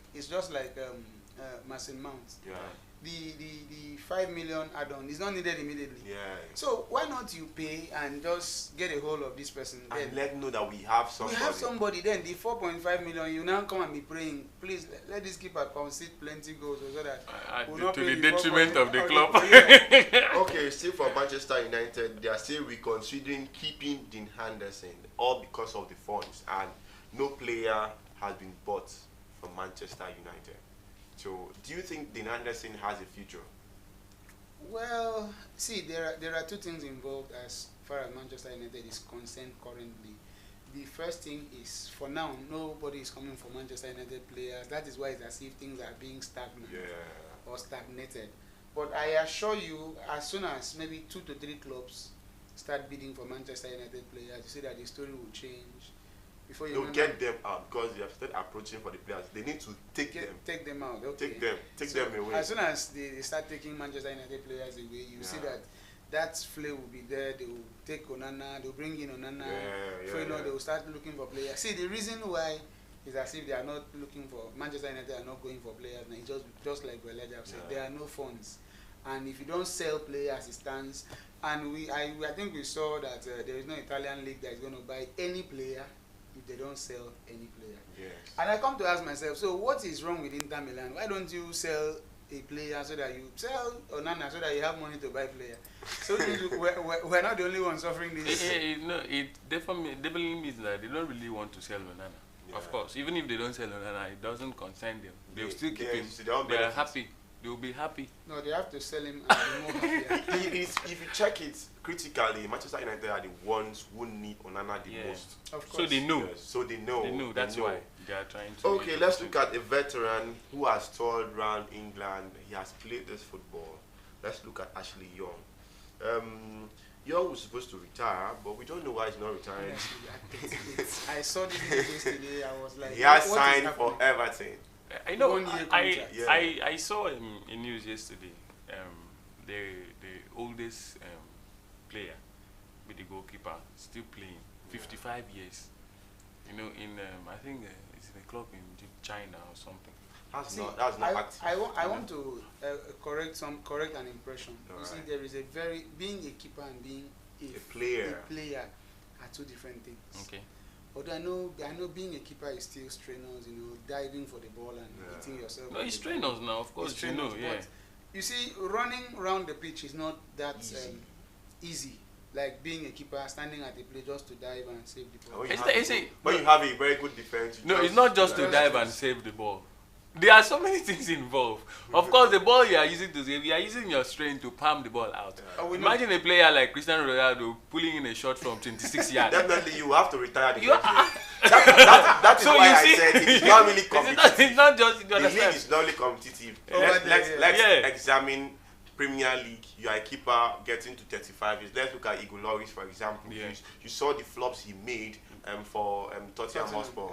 Mason Mount. Yeah. The 5 million add-on is not needed immediately. Yeah. So why not you pay and just get a hold of this person? And Then let them know that we have somebody. we have somebody. Then the 4.5 million, you now come and be praying. Please let this keeper concede plenty goals so that we'll not to pay the the detriment of the 4.5 club. Yeah. Okay, still for Manchester United, they are still reconsidering keeping Dean Henderson, all because of the funds, and no player has been bought from Manchester United. So, do you think Dean Henderson has a future? Well, see, there are two things involved as far as Manchester United is concerned currently. The first thing is, for now, nobody is coming for Manchester United players. That is why it's as if things are being stagnant or stagnated. But I assure you, as soon as maybe 2 to 3 clubs start bidding for Manchester United players, you see that the story will change. Before you They'll get them out because they have started approaching for the players. They need to take them out. Okay. Take them away. As soon as they start taking Manchester United players away, you see that flair will be there. They will take Onana. They will bring in Onana. They will start looking for players. See, the reason why is as if they are not looking for Manchester United are not going for players. Now, it's just like Weleja said, there are no funds, and if you don't sell players, it stands. And I think we saw that there is no Italian league that is going to buy any player if they don't sell any player. Yes. And I come to ask myself, so what is wrong with Inter Milan? Why don't you sell a player so that you sell Onana so that you have money to buy player? So we're not the only ones suffering this. It definitely means that they don't really want to sell Onana. Yeah. Of course, even if they don't sell Onana, it doesn't concern them. They'll still keep him. They are happy. They'll be happy. No, they have to sell him and be more happier. If you check it critically, Manchester United are the ones who need Onana the most. Of course. So they know. Yes, so they know. They know. That's why they are trying to. Okay, let's look at a veteran who has toured around England. He has played this football. Let's look at Ashley Young. Young was supposed to retire, but we don't know why he's not retiring. I saw this news yesterday. I was like, he has signed for Everton. I know. I saw in news yesterday. The oldest player with the goalkeeper still playing, 55 years. You know, in I think it's in a club in China or something. That's See, not active. I want to correct an impression. You see, Alright. there is being a keeper and being a player. are two different things. Okay. Although I know being a keeper is still strenuous, diving for the ball and hitting yourself. No, with it's the ball. strenuous now, of course, It's you know, strenuous, yeah. but you see, running around the pitch is not that easy. Like being a keeper, standing at the play just to dive and save the ball. When you have a very good defense. No, it's not just to dive and save the ball. There are so many things involved. Of course, the ball you are using to save, you are using your strength to palm the ball out. Imagine a player like Cristiano Ronaldo pulling in a shot from 26 yards. Definitely, you have to retire the You game. are- That is So why you I see- said it's not really competitive. It's not just, you the league understand? is not really competitive. Yeah. Let's examine Premier League. You are a keeper getting to 35 years. Let's look at Igor Lloris, for example. Yeah. You saw the flops he made for Tottenham Hotspur.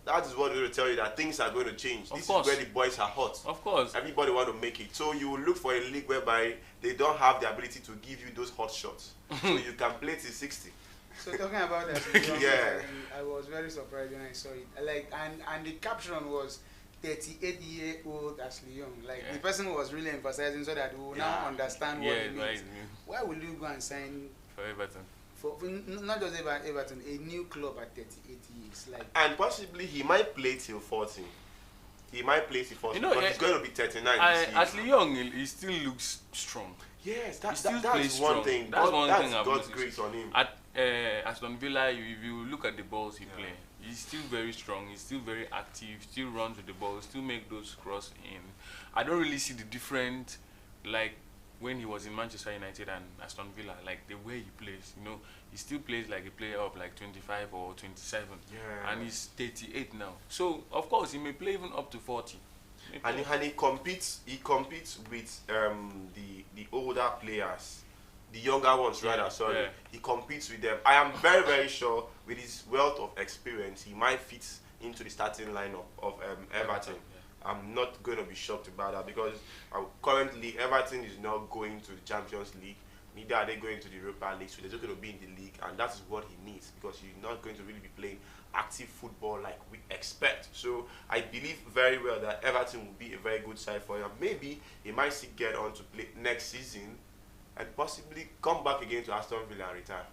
That is what they're going to tell you, that things are going to change. This is where the boys are hot. Of course. Everybody want to make it. So you will look for a league whereby they don't have the ability to give you those hot shots. So you can play till 60. So talking about that, Yeah. I was very surprised when I saw it. And the caption was 38-year-old Ashley Young. The person was really emphasizing so that we will now understand what it means. Why will you go and sign for Everton? For not just Everton, a new club at 38 years. And possibly he might play till 40. He might play till 40 because he's going to be 39 this year. Ashley Young, he still looks strong. Yes, He still that plays is one strong. thing. That's one thing I've God's noticed. grace on him. At Aston Villa, if you look at the balls he plays, he's still very strong. He's still very active. Still runs with the ball. Still make those cross in. I don't really see the difference, like when he was in Manchester United and Aston Villa, like the way he plays. He still plays like a player of like 25 or 27, and he's 38 now. So of course he may play even up to 40. And he competes. He competes with the older players, the younger ones rather. Sorry, he competes with them. I am very very sure with his wealth of experience, he might fit into the starting lineup of Everton. I'm not going to be shocked about that because currently Everton is not going to the Champions League. Neither are they going to the Europa League, so they're just going to be in the league, and that is what he needs because you're not going to really be playing active football like we expect. So I believe very well that Everton will be a very good side for him. Maybe he might still get on to play next season and possibly come back again to Aston Villa and retire.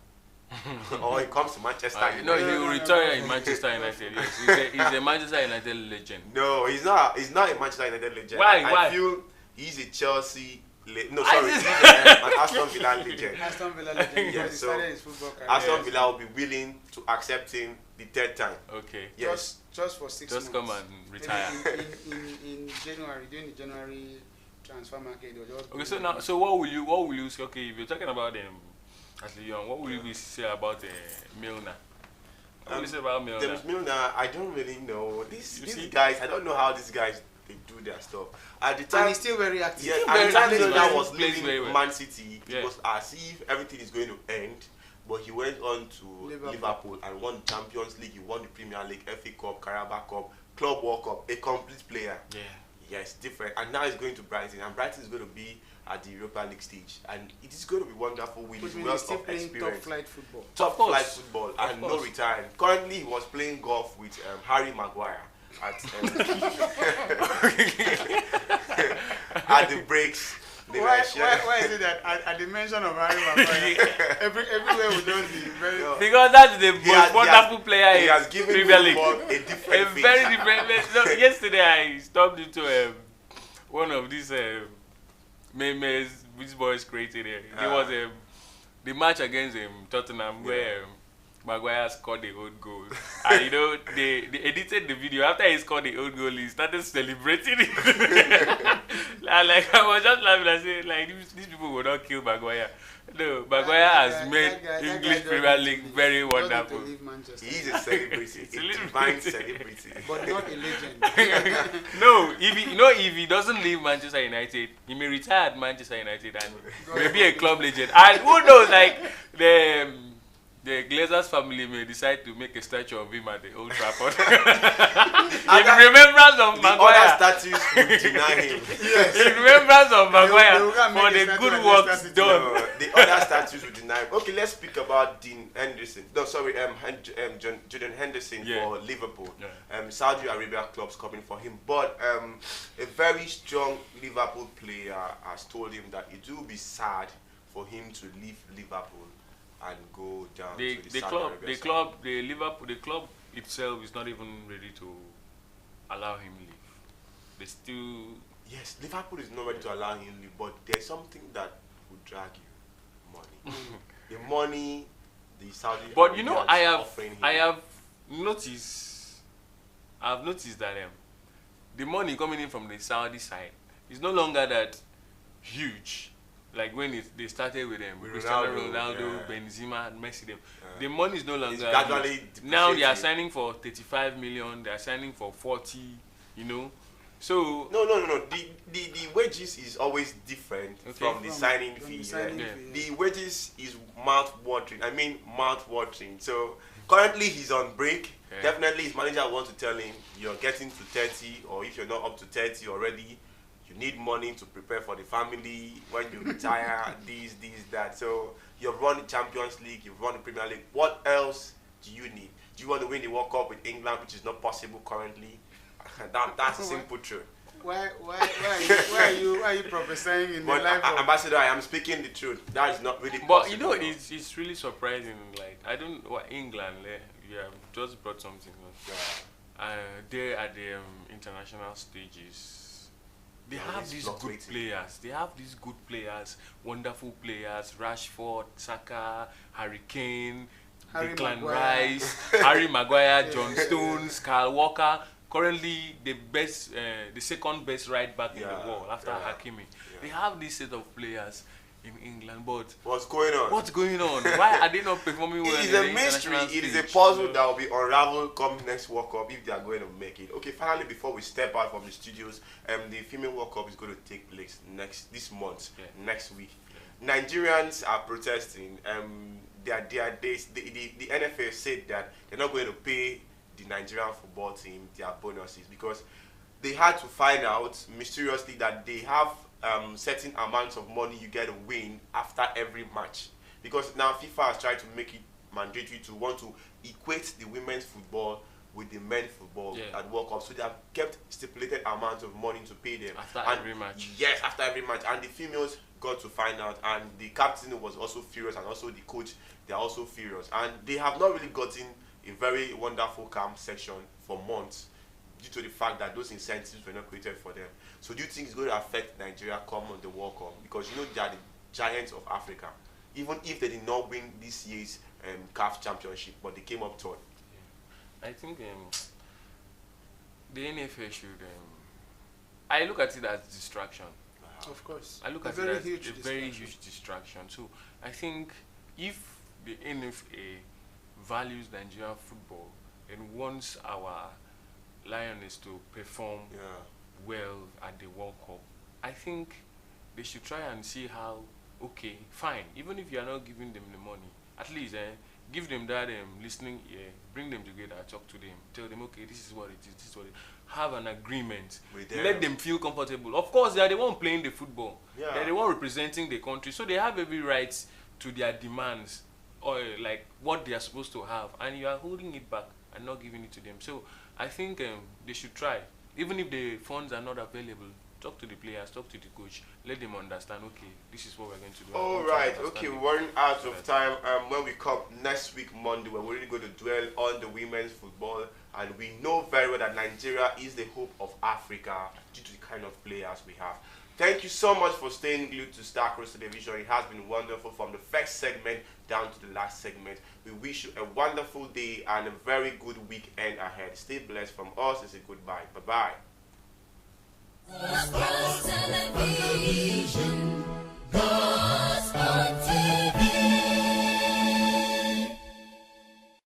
Or he comes to Manchester United. No, he will retire in Manchester United. Yes, he's a Manchester United legend. No, he's not. He's not a Manchester United legend. Why? I feel he's a Chelsea. No, sorry, he's an Aston Villa legend. Aston Villa legend. Yeah, He so started his football career. Aston Villa will be willing to accept him the third time. Okay. Yes. Just for 6 months. Just come and retire. In January, during the January transfer market, they were just Okay, so now, so what will you say? Okay, if you're talking about Ashley Young, what will you say about Milner? What will you say about Milner? James Milner, I don't really know. These guys, I don't know how these guys they do their stuff. At the time, and he's still very active. Yeah, at the time Milner was plays very leaving well. Man City, it was as if everything is going to end. But he went on to Liverpool and won the Champions League. He won the Premier League, FA Cup, Carabao Cup, Club World Cup. A complete player. Yeah. Yes, different. And now he's going to Brighton, and Brighton is going to be at the Europa League stage, and it is going to be wonderful with his wealth of experience. Top flight football. Top flight football, and no retiring. Currently, he was playing golf with Harry Maguire at at the breaks. Why is it that at the mention of Harry Maguire, everywhere we don't see very... Because that's the most wonderful player he has given Premier League. a different face. Very different. No, yesterday I stopped into one of these memes which boys created. There was the match against Tottenham where Maguire scored the own goal. And they edited the video. After he scored the own goal, he started celebrating it. And I was just laughing and saying, these people will not kill Maguire. No, Maguire has made English Premier League very wonderful. He is a celebrity, a divine celebrity. But not a legend. No, if he doesn't leave Manchester United, he may retire at Manchester United and maybe a club legend. And who knows, the Glazers family may decide to make a statue of him at the Old Trafford. In remembrance of Maguire. Other statues would deny him. In remembrance of Maguire for the good works done. No, the other statues would deny him. Okay, let's speak about Dean Henderson. No, sorry, Jordan Henderson for Liverpool. Saudi Arabia clubs coming for him, but a very strong Liverpool player has told him that it will be sad for him to leave Liverpool and go down to the Saudi Arabia side. The club itself is not even ready to allow him leave. They still. Yes, Liverpool is not ready to allow him leave, but there's something that would drag you: money. The money, the Saudi. But you know, offering him. I have noticed that the money coming in from the Saudi side is no longer that huge. Like when they started with them, Cristiano Ronaldo, Benzema, and Messi. The money is no longer. It's gradually now they are signing for 35 million. They are signing for 40. You know, so no. The wages is always different from the signing fee. The wages is mouth-watering. I mean, mouth-watering. So currently he's on break. Definitely his manager wants to tell him you're getting to 30, or if you're not up to 30 already, you need money to prepare for the family when you retire. this, that. So you've run the Champions League, you've run the Premier League. What else do you need? Do you want to win the World Cup with England, which is not possible currently? That's a simple truth. Why are you prophesying in the life of Ambassador? I am speaking the truth. That is not really possible. But you know, it's really surprising. Like I don't what England. You have just brought something. They at the international stages. They have these good players. They have these good players, wonderful players. Rashford, Saka, Harry Kane, Declan Rice, Harry Maguire, John Stones, Kyle Walker. Currently, the second best right back in the world after Hakimi. They have this set of players in England, but what's going on? Why are they not performing well? It is a mystery. It is a puzzle that will be unraveled come next World Cup if they are going to make it. Okay, finally, before we step out from the studios, the Female World Cup is going to take place next week. Nigerians are protesting. The NFA said that they're not going to pay the Nigerian football team their bonuses because they had to find out mysteriously that they have certain amounts of money you get to win after every match, because now FIFA has tried to make it mandatory to want to equate the women's football with the men's football at World Cup, so they have kept stipulated amounts of money to pay them after every match. Yes, after every match, and the females got to find out, and the captain was also furious, and also the coach, they are also furious, and they have not really gotten a very wonderful camp section for months due to the fact that those incentives were not created for them. So do you think it's going to affect Nigeria come on the World Cup? Because you know they are the giants of Africa. Even if they did not win this year's CAF championship, but they came up third. I think the NFA should. I look at it as distraction. Of course. I look at it as a very huge distraction. So I think if the NFA values Nigerian football and wants our Lioness to perform well at the World Cup, I think they should try and see how, okay, fine, even if you are not giving them the money, at least give them that listening ear, bring them together, talk to them, tell them, okay, this is what it is, this is what it is. Have an agreement, let them feel comfortable. Of course, they are the one playing the football. They are the one representing the country, so they have every right to their demands, or like what they are supposed to have, and you are holding it back and not giving it to them. So I think they should try, even if the funds are not available. Talk to the players, talk to the coach, let them understand, okay, this is what we're going to do. All right, okay, we're running out of time. When we come next week, Monday, we're really going to dwell on the women's football, and we know very well that Nigeria is the hope of Africa due to the kind of players we have. Thank you so much for staying glued to Star Cross Television. It has been wonderful from the first segment down to the last segment. We wish you a wonderful day and a very good weekend ahead. Stay blessed. From us, it's a goodbye. Bye-bye.